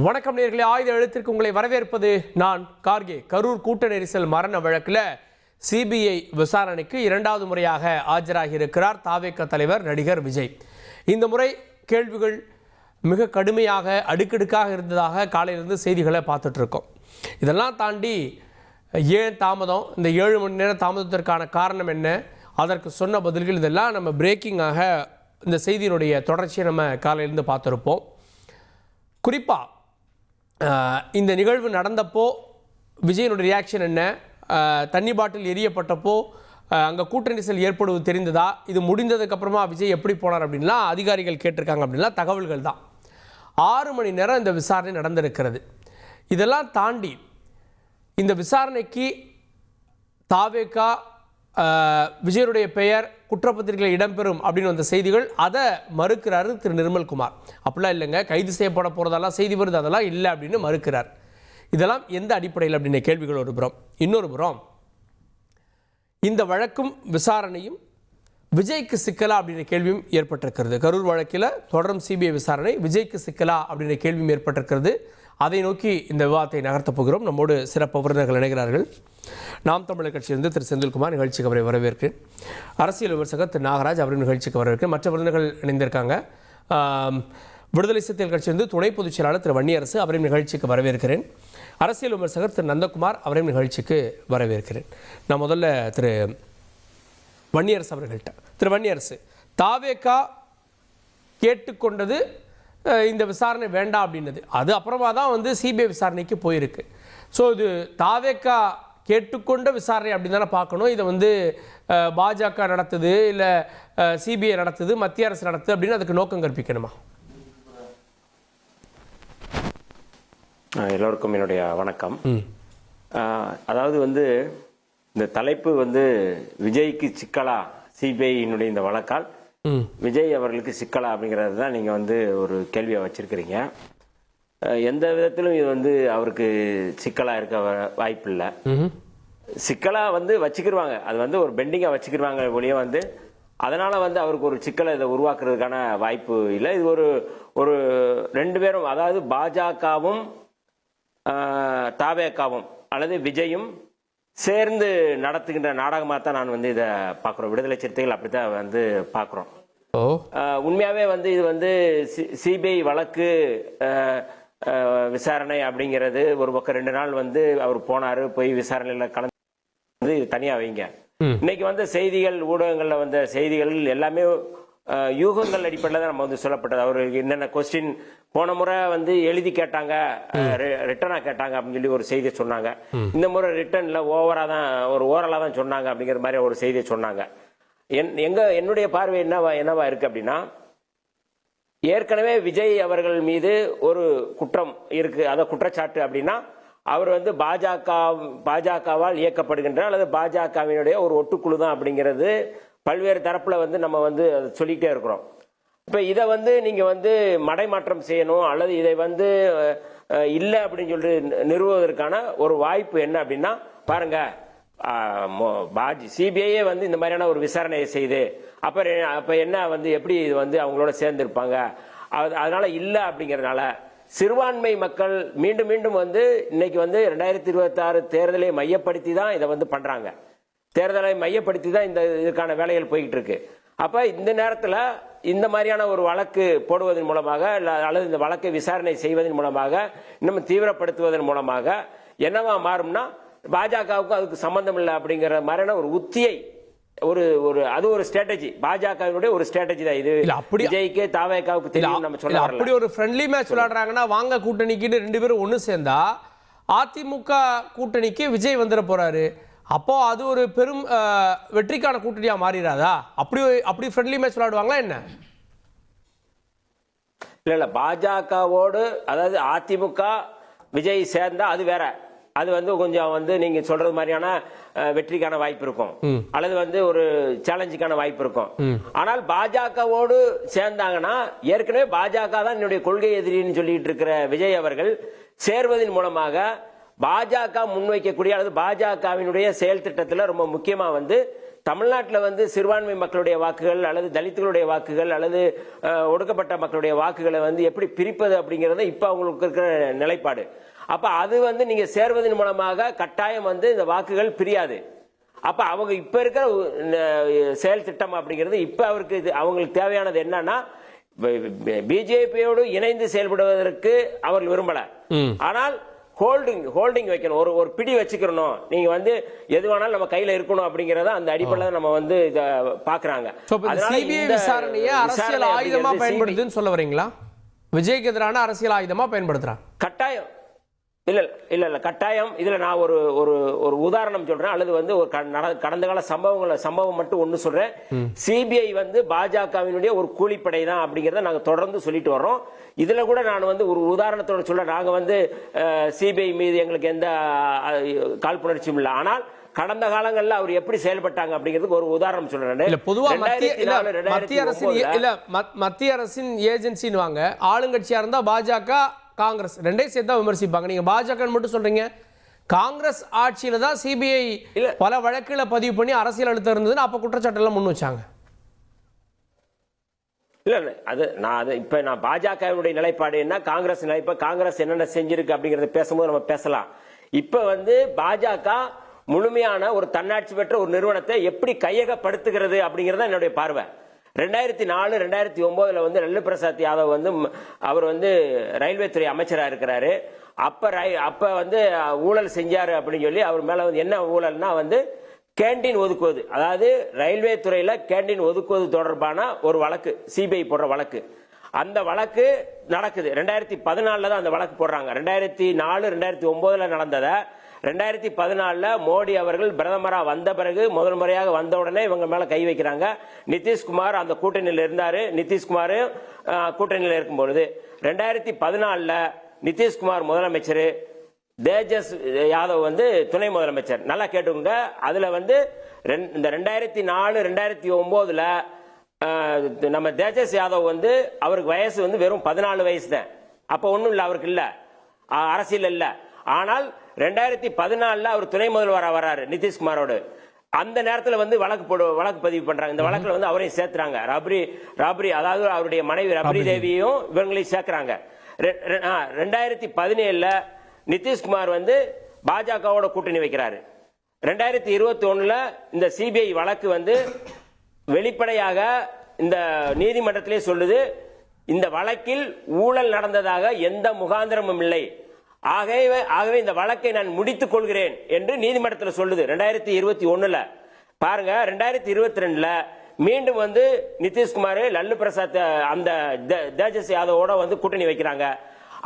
வணக்கம் நேயர்களே, ஆயுத எழுத்திற்கு உங்களை வரவேற்பது நான் கார்கே. கரூர் கூட்ட நெரிசல் மரண வழக்கில் சிபிஐ விசாரணைக்கு இரண்டாவது முறையாக ஆஜராகி இருக்கிறார் தாவேக தலைவர் நடிகர் விஜய். இந்த முறை கேள்விகள் மிக கடுமையாக அடுக்கடுக்காக இருந்ததாக காலையிலிருந்து செய்திகளை பார்த்துட்டு இருக்கோம். இதெல்லாம் தாண்டி ஏன் தாமதம், இந்த 7 மணி நேரம் தாமதத்திற்கான காரணம் என்ன, அதற்கு சொன்ன பதில்கள், இதெல்லாம் நம்ம பிரேக்கிங்காக இந்த செய்தியினுடைய தொடர்ச்சியை நம்ம காலையிலிருந்து பார்த்துருப்போம். குறிப்பாக இந்த நிகழ்வு நடந்தப்போ விஜயனுடைய ரியாக்ஷன் என்ன, தண்ணி பாட்டில் எரியப்பட்டப்போ அங்கே கூட்ட நெரிசல் ஏற்படுவது தெரிந்ததா, இது முடிந்ததுக்கப்புறமா விஜய் எப்படி போனார் அப்படின்லாம் அதிகாரிகள் கேட்டிருக்காங்க அப்படின்லாம் தகவல்கள் தான். 6 மணி நேரம் இந்த விசாரணை நடந்திருக்கிறது. இதெல்லாம் தாண்டி இந்த விசாரணைக்கு தாவேகா விஜயனுடைய பெயர் குற்றப்பத்திரிகையில் இடம்பெறும் அப்படின்னு வந்த செய்திகள், அதை மறுக்கிறாரு திரு நிர்மல்குமார். அப்படிலாம் இல்லைங்க, கைது செய்யப்பட போகிறதெல்லாம் செய்தி வருது, அதெல்லாம் இல்லை அப்படின்னு மறுக்கிறார். இதெல்லாம் எந்த அடிப்படையில் அப்படின்ற கேள்விகள் ஒரு புறம். இன்னொரு புறம், இந்த வழக்கும் விசாரணையும் விஜய்க்கு சிக்கலா அப்படின்ற கேள்வியும் ஏற்பட்டிருக்கிறது. கரூர் வழக்கில் தொடரும் சிபிஐ விசாரணை விஜய்க்கு சிக்கலா அப்படின்ற கேள்வியும் ஏற்பட்டிருக்கிறது. அதை நோக்கி இந்த விவாதத்தை நகர்த்தப் போகிறோம். நம்மோடு சிறப்பு விருந்தினர்கள் இணைகிறார்கள். நாம் தமிழர் கட்சியிலிருந்து திரு செந்தில்குமார், நிகழ்ச்சிக்கு அவரை வரவேற்கிறேன். அரசியல் விமர்சகர் திரு நாகராஜ், அவரின் நிகழ்ச்சிக்கு வரவேற்கிறேன். மற்ற விருந்தினர்கள் இணைந்திருக்காங்க. விடுதலை சிறுத்தைகள் கட்சியிலிருந்து துணை பொதுச் செயலாளர் திரு வன்னியரசு, அவரின் நிகழ்ச்சிக்கு வரவேற்கிறேன். அரசியல் விமர்சகர் திரு நந்தகுமார், அவரின் நிகழ்ச்சிக்கு வரவேற்கிறேன். நான் முதல்ல திரு வன்னியரசு அவர்கள்ட்ட. திரு வன்னியரசு, தாவேகா கேட்டுக்கொண்டது இந்த விசாரணை வேண்டாம் அப்படின்னது, அது அப்புறமா தான் சிபிஐ விசாரணைக்கு போயிருக்கு. ஸோ இது தாவேகா கேட்டுக்கொண்ட விசாரணை அப்படின்னு தானே பார்க்கணும். இதை பாஜக நடத்துது, இல்லை சிபிஐ நடத்துது, மத்திய அரசு நடத்துது அப்படின்னு அதுக்கு நோக்கம் கற்பிக்கணுமா? எல்லோருக்கும் என்னுடைய வணக்கம். அதாவது இந்த தலைப்பு விஜய்க்கு சிக்கலா, சிபிஐயினுடைய இந்த வழக்கால் விஜய் அவர்களுக்கு சிக்கலா அப்படிங்கிறது தான் நீங்க ஒரு கேள்வியை வச்சிருக்கிறீங்க. எந்த விதத்திலும் இது அவருக்கு சிக்கலா இருக்க வாய்ப்பு இல்லை. சிக்கலா வச்சுக்கிருவாங்க, அது ஒரு பெண்டிங்கா வச்சுக்கிருவாங்க ஒழிய அதனால அவருக்கு ஒரு சிக்கலை இதை உருவாக்குறதுக்கான வாய்ப்பு இல்லை. இது ஒரு ரெண்டு பேரும், அதாவது பாஜகவும் தாவேகாவும் அல்லது விஜயும் சேர்ந்து நடத்துகின்ற நாடகமாக தான் நான் இதை பார்க்குறோம். விடுதலை சிறுத்தைகள் அப்படித்தான் பார்க்குறோம். உண்மையாவே இது சிபிஐ வழக்கு விசாரணை அப்படிங்கிறது ஒரு பக்கம் 2 நாள் அவர் போனாரு, போய் விசாரணையில கலந்து தனியா வைங்க. இன்னைக்கு செய்திகள், ஊடகங்கள்ல வந்த செய்திகள் எல்லாமே யூகங்கள் அடிப்படையில் தான் நம்ம சொல்லப்பட்டது. அவர் என்னென்ன கொஸ்டின் போன முறை எழுதி கேட்டாங்க, ரிட்டனா கேட்டாங்க அப்படின்னு சொல்லி ஒரு செய்தியை சொன்னாங்க. இந்த முறை ரிட்டன்ல ஓரலா தான் சொன்னாங்க அப்படிங்கிற மாதிரி ஒரு செய்தியை சொன்னாங்க. என்னுடைய பார்வை என்னவா இருக்கு அப்படின்னா, ஏற்கனவே விஜய் அவர்கள் மீது ஒரு குற்றம் இருக்கு. அத குற்றச்சாட்டு அப்படின்னா, அவர் பாஜகவால் இயக்கப்படுகின்ற அல்லது பாஜகவினுடைய ஒரு ஒட்டுக்குழு தான் அப்படிங்கிறது பல்வேறு தரப்புல நம்ம சொல்லிட்டே இருக்கிறோம். இப்ப இதை நீங்க மடைமாற்றம் செய்யணும் அல்லது இதை இல்லை அப்படின்னு சொல்லி நிறுவுவதற்கான ஒரு வாய்ப்பு என்ன அப்படின்னா, பாருங்க, சிபிஐயே இந்த மாதிரியான ஒரு விசாரணையை செய்து அப்ப என்ன எப்படி இது அவங்களோட சேர்ந்து இருப்பாங்க. அதனால இல்ல அப்படிங்கறதுனால சிறுபான்மை மக்கள் மீண்டும் மீண்டும் இன்னைக்கு 2026 தேர்தலை மையப்படுத்தி தான் இதை பண்றாங்க. தேர்தலை மையப்படுத்தி தான் இதுக்கான வேலைகள் போய்கிட்டு இருக்கு. அப்ப இந்த நேரத்தில் இந்த மாதிரியான ஒரு வழக்கு போடுவதன் மூலமாக அல்லது இந்த வழக்கை விசாரணை செய்வதன் மூலமாக இன்னும் தீவிரப்படுத்துவதன் மூலமாக என்னவா மாறும்னா, பாஜகவுக்கும் அதுக்கு சம்பந்தம் இல்லை அப்படிங்கிற மாதிரியான ஒரு உத்தியை அது ஒரு ஸ்ட்ராட்டஜி, பாஜகவினுடைய ஒரு ஸ்ட்ராட்டஜி தான் இது. விஜய்க்கு தாவேகாவுக்கு தெரியும் நம்ம சொல்ல. அப்படி ஒரு ஃப்ரெண்ட்லி மேட்ச் விளையாடுறாங்கன்னா, வாங்க கூட்டணிக்கு 2 பேரும் ஒன்று சேர்ந்தா அதிமுக கூட்டணிக்கு விஜய் வந்துட போறாரு. அப்போ அது ஒரு பெரும் வெற்றிக்கான கூட்டணியா மாறிடாதா? அப்படி ஃப்ரெண்ட்லி மேட்ச் விளையாடுவாங்களா என்ன? இல்ல பாஜகவோடு, அதாவது அதிமுக விஜய் சேர்ந்தா அது வேற. அது கொஞ்சம் நீங்க சொல்றது மாதிரியான வெற்றிக்கான வாய்ப்பு இருக்கும், அல்லது ஒரு சேலஞ்சுக்கான வாய்ப்பு இருக்கும். ஆனால் பாஜகவோடு சேர்ந்தாங்கன்னா, ஏற்கனவே பாஜக தான் என்னுடைய கொள்கை எதிரின்னு சொல்லிட்டு இருக்கிற விஜய் அவர்கள் சேர்வதன் மூலமாக பாஜக முன்வைக்கக்கூடிய அல்லது பாஜகவினுடைய செயல் திட்டத்தில் ரொம்ப முக்கியமா தமிழ்நாட்டில் வந்து சிறுபான்மை மக்களுடைய வாக்குகள் அல்லது தலித்துகளுடைய வாக்குகள் அல்லது ஒடுக்கப்பட்ட மக்களுடைய வாக்குகளை வந்து எப்படி பிரிப்பது அப்படிங்கறத இப்ப அவங்களுக்கு இருக்கிற நிலைப்பாடு. அப்ப அது வந்து நீங்க சேர்வதன் மூலமாக கட்டாயம் வந்து இந்த வாக்குகள் பிரியாது. அப்ப அவங்க இப்ப இருக்கிற செயல் திட்டம் அப்படிங்கிறது இப்ப அவருக்கு அவங்களுக்கு தேவையானது என்னன்னா பிஜேபியோடு இணைந்து செயல்படுவதற்கு அவர்கள் விரும்பல. ஆனால் ஹோல்டிங் வைக்கணும், ஒரு பிடி வச்சுக்கணும், நீங்க வந்து எது வேணாலும் நம்ம கையில இருக்கணும் அப்படிங்கறத அந்த அடிப்படையில் நம்ம வந்து இத பாக்குறாங்க. சிபிஐ விசாரணையை அரசியல் ஆயுதமா பயன்படுத்துன்னு சொல்ல வரீங்களா? விஜய்க்கு எதிரான அரசியல் ஆயுதமா பயன்படுத்துறாங்க. கட்டாயம் இல்ல கட்டாயம். இதுல நான் ஒரு உதாரணம் சொல்றேன், அல்லது வந்து ஒரு கடந்த கால சம்பவம் மட்டும் ஒண்ணு சொல்றேன். சிபிஐ வந்து பாஜகவினுடைய ஒரு கூலிப்படை தான் அப்படிங்கறத நாங்க தொடர்ந்து சொல்லிட்டு வர்றோம். இதுல கூட நான் வந்து ஒரு உதாரணத்தோட சொல்ல, நாங்க வந்து சிபிஐ மீது எங்களுக்கு எந்த காழ்ப்புணர்ச்சியும் இல்லை. ஆனால் கடந்த காலங்கள்ல அவர் எப்படி செயல்பட்டாங்க அப்படிங்கிறதுக்கு ஒரு உதாரணம் சொல்றேன். பொதுவா மத்திய அரசின் ஏஜென்சின்னு வாங்க, ஆளுங்கட்சியா இருந்தா பாஜக காங்கிரஸ் ரெண்டே சேர்த்து விமர்சிப்பாங்க. நீங்க பாஜக மட்டும் சொல்றீங்க. காங்கிரஸ் ஆட்சியில தான் சிபிஐ பல வழக்குகளை பதிவு பண்ணி அரசியல் அழுத்தம் இருந்ததுன்னு அப்ப குற்றச்சாட்டு எல்லாம் முன் வச்சாங்க. இல்ல இப்ப நான் பாஜகவுடைய நிலைப்பாடு என்ன, காங்கிரஸ் நிலைப்பாடு, காங்கிரஸ் என்னென்ன செஞ்சிருக்கு அப்படிங்கறத பேசும்போது நம்ம பேசலாம். இப்ப வந்து பாஜக முழுமையான ஒரு தன்னாட்சி பெற்ற ஒரு நிறுவனத்தை எப்படி கையகப்படுத்துகிறது அப்படிங்கறத என்னுடைய பார்வை. 2004 2009 வந்து லல்லு பிரசாத் யாதவ் வந்து அவர் வந்து ரயில்வே துறை அமைச்சரா இருக்கிறாரு. அப்ப வந்து ஊழல் செஞ்சாரு அப்படின்னு சொல்லி அவர் மேல வந்து என்ன ஊழல்னா வந்து கேண்டீன் ஒதுக்குவது, அதாவது ரயில்வே துறையில கேண்டீன் ஒதுக்குவது தொடர்பான ஒரு வழக்கு, சிபிஐ போடுற வழக்கு. அந்த வழக்கு நடக்குது. 2014 தான் அந்த வழக்கு போடுறாங்க. 2004 2009 நடந்தத 2014 மோடி அவர்கள் பிரதமரா வந்த பிறகு முதல் முறையாக வந்த உடனே இவங்க மேல கை வைக்கிறாங்க. நிதிஷ்குமார் அந்த கூட்டணியில் இருந்தாரு. நிதிஷ்குமார் கூட்டணியில் இருக்கும் பொழுது 2014 நிதிஷ்குமார் முதலமைச்சர், தேஜஸ் யாதவ் வந்து துணை முதலமைச்சர். நல்லா கேட்டுக்கோங்க. அதுல வந்து இந்த 2004 2009 நம்ம தேஜஸ் யாதவ் வந்து அவருக்கு வயசு வந்து வெறும் 14 வயசு தான். அப்ப ஒண்ணும் இல்ல, அவருக்கு இல்ல, அரசியல் இல்ல. ஆனால் 2014 அவர் துணை முதல்வரா வர்றாரு நிதிஷ்குமாரோடு. அந்த நேரத்தில் வந்து வழக்கு பதிவு பண்றாங்க. இந்த வழக்குல வந்து அவரையும் சேர்த்துறாங்க. ராபரி அதாவது அவருடைய மனைவி ரபரி தேவியையும் இவங்களையும் சேர்க்கிறாங்க. 2017 நிதிஷ்குமார் வந்து பாஜகவோட கூட்டணி வைக்கிறாரு. 2021 இந்த சிபிஐ வழக்கு வந்து வெளிப்படையாக இந்த நீதிமன்றத்திலே சொல்லுது, இந்த வழக்கில் ஊழல் நடந்ததாக எந்த முகாந்திரமும் இல்லை, ஆகவே இந்த வழக்கை நான் முடித்துக் கொள்கிறேன் என்று நீதிமன்றத்தில் சொல்லுது. 2021 பாருங்க. 2022 மீண்டும் வந்து நிதிஷ்குமார் லல்லு பிரசாத் அந்த தேஜஸ் யாதவோட வந்து கூட்டணி வைக்கிறாங்க.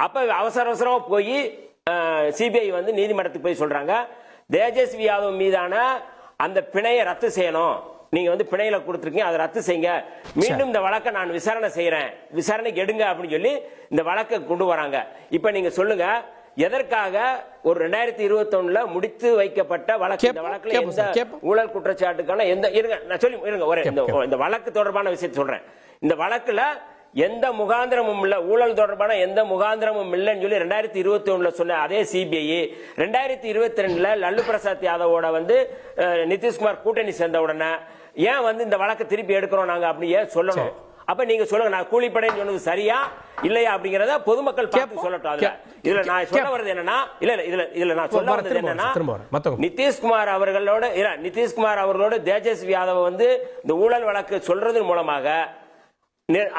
அப்ப அவசரமா போய் சிபிஐ வந்து நீதிமன்றத்துக்கு போய் சொல்றாங்க, தேஜஸ்வி யாதவ் மீதான அந்த பிணையை ரத்து செய்யணும், நீங்க வந்து பிணையில கொடுத்துருக்கீங்க, அதை ரத்து செய்யுங்க, மீண்டும் இந்த வழக்கை நான் விசாரணை செய்யறேன், விசாரணைக்கு எடுங்க அப்படின்னு சொல்லி இந்த வழக்கை கொண்டு வராங்க. இப்ப நீங்க சொல்லுங்க, எதற்காக ஒரு 2021 முடித்து வைக்கப்பட்ட வழக்கு, இந்த வழக்குல எந்த ஊழல் குற்றச்சாட்டுக்கான எந்த இந்த வழக்கு தொடர்பான விஷயத்தை சொல்றேன். இந்த வழக்குல எந்த முகாந்திரமும் இல்ல, ஊழல் தொடர்பான எந்த முகாந்திரமும் இல்லைன்னு சொல்லி 2021 சொன்ன அதே சிபிஐ 2022 லல்லு பிரசாத் யாதவோட வந்து நிதிஷ்குமார் கூட்டணி சேர்ந்த உடனே ஏன் வந்து இந்த வழக்கு திருப்பி எடுக்கிறோம் நாங்க அப்படியே சொல்லணும். அப்ப நீங்க சொல்லுங்க, நான் கூலிப்படைன்னு சொன்னது சரியா இல்லையா அப்படிங்கறத பொதுமக்கள் பார்த்து சொல்லட்டும். இதுல நான் சொல்ல வர்றது என்னன்னா, இதுல நான் சொல்ல வர்றது என்னன்னா, நிதிஷ்குமார் அவர்களோட தேஜஸ்வி யாதவ் வந்து இந்த ஊழல் வழக்கு சொல்றதன் மூலமாக,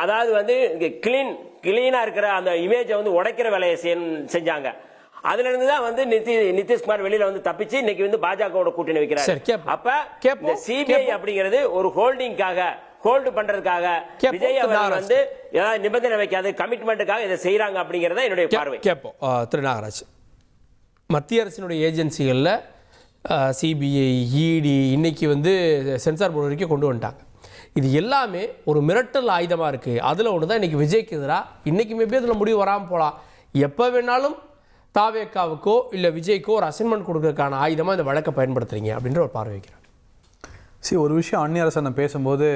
அதாவது வந்து கிளீனா இருக்கிற அந்த இமேஜை வந்து உடைக்கிற வேலையை செஞ்சாங்க. அதுல இருந்து தான் வந்து நிதிஷ்குமார் வெளியில வந்து தப்பிச்சு இன்னைக்கு வந்து பாஜகவோட கூட்டணி வைக்கிறார். அப்ப இந்த சிபிஐ அப்படிங்கிறது ஒரு ஹோல்டு பண்றதுக்காக விஜய் அவர்கள் வந்து ஏதாவது நிபந்தனை வைக்காது, கமிட்மெண்ட்டுக்காக இதை செய்யறாங்க அப்படிங்கறத என்னுடைய பார்வை. கேட்போம் திரு நாகராஜ். மத்திய அரசினுடைய ஏஜென்சிகளில் சிபிஐ, இடி இன்னைக்கு வந்து சென்சார் போர்டு வரைக்கும் கொண்டு வந்துட்டாங்க. இது எல்லாமே ஒரு மிரட்டல் ஆயுதமாக இருக்குது. அதில் ஒன்று தான் இன்றைக்கி விஜய்க்கு எதிராக இன்றைக்கி மேபி அதில் முடிவு வராமல் போகலாம். எப்போ வேணாலும் தாவேக்காவுக்கோ இல்லை விஜய்க்கோ ஒரு அசைன்மெண்ட் கொடுக்கறதுக்கான ஆயுதமாக இந்த வழக்கை பயன்படுத்துறீங்க அப்படின்ற ஒரு பார்வை வைக்கிறேன். ஒரு விஷயம் அந்நியரசனை பேசும்போது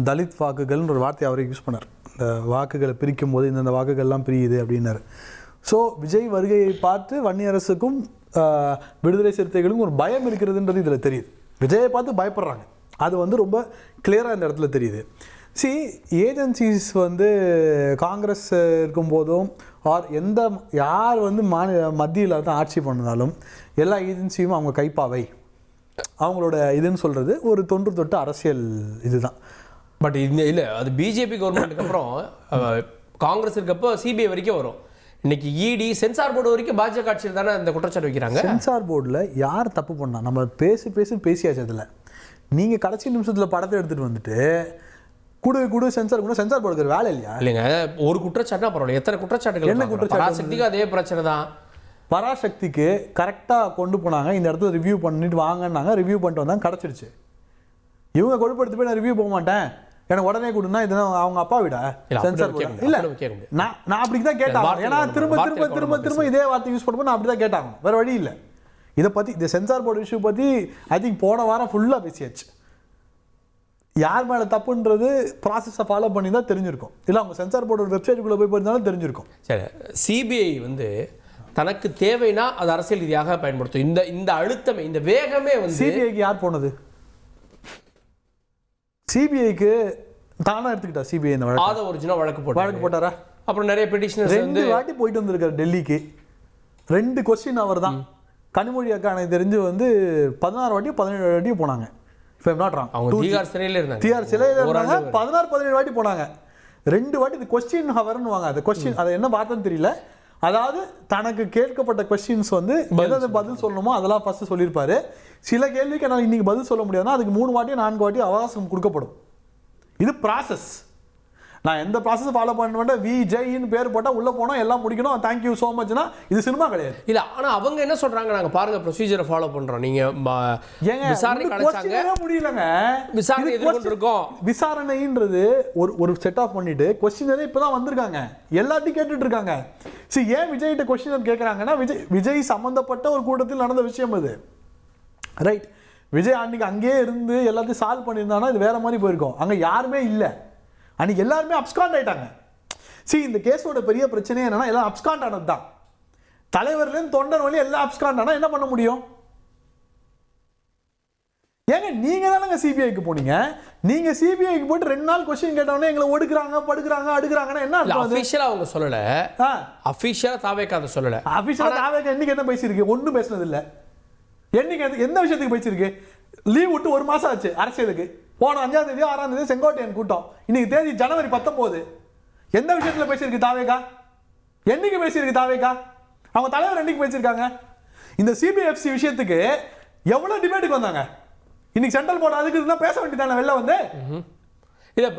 தலித் வாக்குகள்ன்ற ஒரு வார்த்தையை அவரை யூஸ் பண்ணார். இந்த வாக்குகளை பிரிக்கும் போது இந்தந்த வாக்குகள்லாம் பிரியுது அப்படின்னாரு. ஸோ விஜய் வருகையை பார்த்து வன்னியரசுக்கும் விடுதலை சிறுத்தைகளுக்கும் ஒரு பயம் இருக்கிறதுன்றது இதில் தெரியுது. விஜயை பார்த்து பயப்படுறாங்க. அது வந்து ரொம்ப கிளியராக இந்த இடத்துல தெரியுது. ஏஜென்சிஸ் வந்து காங்கிரஸ் இருக்கும்போதும் ஆர் யார் வந்து மத்தியில் தான் ஆட்சி பண்ணாலும் எல்லா ஏஜென்சியும் அவங்க கைப்பாவை அவங்களோட இதுன்னு சொல்கிறது ஒரு தொன்று தொட்டு அரசியல் இதுதான். பட் இல்லை அது பிஜேபி கவர்மெண்ட்டுக்கு அப்புறம் காங்கிரஸ் இருக்கப்போ சிபிஐ வரைக்கும் வரும். இன்னைக்கு இடி சென்சார் போர்டு வரைக்கும் பாஜக ஆட்சியில் தானே இந்த குற்றச்சாட்டு வைக்கிறாங்க. சென்சார் போர்டில் யார் தப்பு பண்ணா? நம்ம பேசியாச்சு. அதில் நீங்கள் கடைசி நிமிஷத்தில் படத்தை எடுத்துகிட்டு வந்துட்டு குடு சென்சார் போர்டுக்கு வேலை இல்லையா? இல்லைங்க, ஒரு குற்றச்சாட்டுனா பரவாயில்ல, எத்தனை குற்றச்சாட்டுகள்? என்ன குற்றச்சாட்டு? பராசக்திக்கு அதே பிரச்சனை தான். பராசக்திக்கு கரெக்டாக கொண்டு போனாங்க, இந்த இடத்துல ரிவ்யூ பண்ணிட்டு வாங்கினாங்க, ரிவ்யூ பண்ணிட்டு வந்தாங்க, கிடச்சிருச்சு. இவங்க கொழுப்படுத்து போய் நான் ரிவ்யூ போக மாட்டேன், எனக்கு உடனே கொடுனா இதெல்லாம் அவங்க அப்பா விட சென்சார் போர்டு இல்லை. நான் அப்படி தான் கேட்டாங்க. ஏன்னா திரும்ப இதே வார்த்தை யூஸ் பண்ணும்போது நான் அப்படி தான் கேட்டாங்க, வேறு வழி இல்லை. இதை பற்றி இந்த சென்சார் போர்டு இஷ்யூ பற்றி ஐ திங்க் போன வாரம் ஃபுல்லாக பேசியாச்சு. யார் மேலே தப்புன்றது ப்ராசஸை ஃபாலோ பண்ணி தான் தெரிஞ்சிருக்கும். இல்லை அவங்க சென்சார் போர்டு வெப்சைட்டுக்குள்ளே போய் போயிருந்தாலும் தெரிஞ்சிருக்கும். சரி, சிபிஐ வந்து தனக்கு தேவைன்னா அது அரசியல் ரீதியாக பயன்படுத்தும். இந்த அழுத்தமே, இந்த வேகமே வந்து சிபிஐக்கு யார் போனது? சிபிஐக்கு தானா எடுத்துக்கிட்டா சிபிஐ இந்த வழக்கு ஒரிஜினல் வழக்கு போட்டாரா? அப்புறம் நிறைய பெட்டிஷனர்ஸ் 2 வாட்டி போயிட்டு வந்திருக்காரு டெல்லிக்கு. 2 கொஸ்டின் அவர் தான். கனிமொழி அக்கா எனக்கு தெரிஞ்சு வந்து 16 வாட்டியும் 17 வாட்டியும் போனாங்க. அவங்க திகார் சிறையில் இருந்தாங்க. 16-17 வாட்டி போனாங்க. 2 வாட்டி இது கொஸ்டின் ஹவர்னு வாங்க. அது கொஸ்டின் அது என்ன வார்த்தைன்னு தெரியல. அதாவது தனக்கு கேட்கப்பட்ட கொஸ்டின்ஸ் வந்து எதாவது பதில் சொல்லணுமோ அதெல்லாம் ஃபர்ஸ்ட் சொல்லியிருப்பாரு. சில கேள்விக்கு என்னால் இன்னைக்கு பதில் சொல்ல முடியாதுன்னா அதுக்கு 3 வாட்டியோ 4 வாட்டியோ அவகாசம் கொடுக்கப்படும். இது ப்ராசஸ். நான் எந்த ப்ராசஸ் ஃபாலோ பண்ண மாட்டேன். விஜய்னு பேர் போட்டால் உள்ளே போனோம், எல்லாம் முடிக்கணும், தேங்க்யூ ஸோ மச்னா இது சினிமா கிடையாது. இல்லை, ஆனால் அவங்க என்ன சொல்கிறாங்க, நாங்கள் பாருங்க ப்ரொசீஜரை ஃபாலோ பண்ணுறோம், நீங்கள் விசாரணை கிடைச்சாங்க முடியலங்க, விசாரணை எதிர்கொண்டிருக்கோம். விசாரணைன்றது ஒரு செட் ஆஃப் பண்ணிட்டு கொஸ்டினரே இப்போ தான் வந்திருக்காங்க, எல்லாத்தையும் கேட்டுட்டு இருக்காங்க. ஏன் விஜய்கிட்ட கொஸ்டினர் கேட்குறாங்கன்னா விஜய் சம்மந்தப்பட்ட ஒரு கூட்டத்தில் நடந்த விஷயம் அது. ரைட், விஜய் அன்னைக்கு அங்கேயே இருந்து எல்லாத்தையும் சால்வ் பண்ணியிருந்தானா இது வேற மாதிரி போயிருக்கும். அங்கே யாருமே இல்லை, அன்னைக்கு எல்லாருமே அப்ஸ்காண்ட் ஆயிட்டாங்க. இந்த கேஸோட பெரிய பிரச்சனை என்னன்னா எல்லாம் அப்ஸ்காண்ட் ஆனது தான். தலைவர்லேருந்து தொண்டர் வழி எல்லாம் அப்ஸ்காண்ட் ஆனா என்ன பண்ண முடியும்? ஏங்க நீங்க தானங்க சிபிஐக்கு போனீங்க. நீங்க சிபிஐக்கு போயிட்டு 2 நாள் கொஸ்டின் கேட்டவொடனே எங்களை ஒடுக்குறாங்க, படுக்குறாங்க, அடுக்குறாங்கன்னா என்ன அர்த்தம்? அஃபிஷியலா அவங்க சொல்லல, அஃபிஷியலா தாவேக்கா அதை சொல்லல. அஃபிஷியலா தாவேக்கா என்னைக்கு என்ன பேசியிருக்கு? ஒன்றும் பேசினது இல்லை. என்னைக்கு எந்த விஷயத்துக்கு பேசியிருக்கு? லீவ் விட்டு 1 மாசம் ஆச்சு அரசியலுக்கு. போன 5ஆம் தேதி 6ஆம் தேதி செங்கோட்டையன் கூட்டம், இன்னைக்கு தேதி ஜனவரி 19. எந்த விஷயத்துல பேசியிருக்கு தாவேக்கா? என்னைக்கு பேசியிருக்கு தாவேக்கா? அவங்க தலைவர் என்னைக்கு பேசியிருக்காங்க? இந்த சிபிஎஃப்சி விஷயத்துக்கு எவ்வளவு டிபேட்டுக்கு வந்தாங்க. இன்னைக்கு சென்ட்ரல் போர்டு அதுக்கு இருந்தா பேச வேண்டியதானே வெளில வந்து.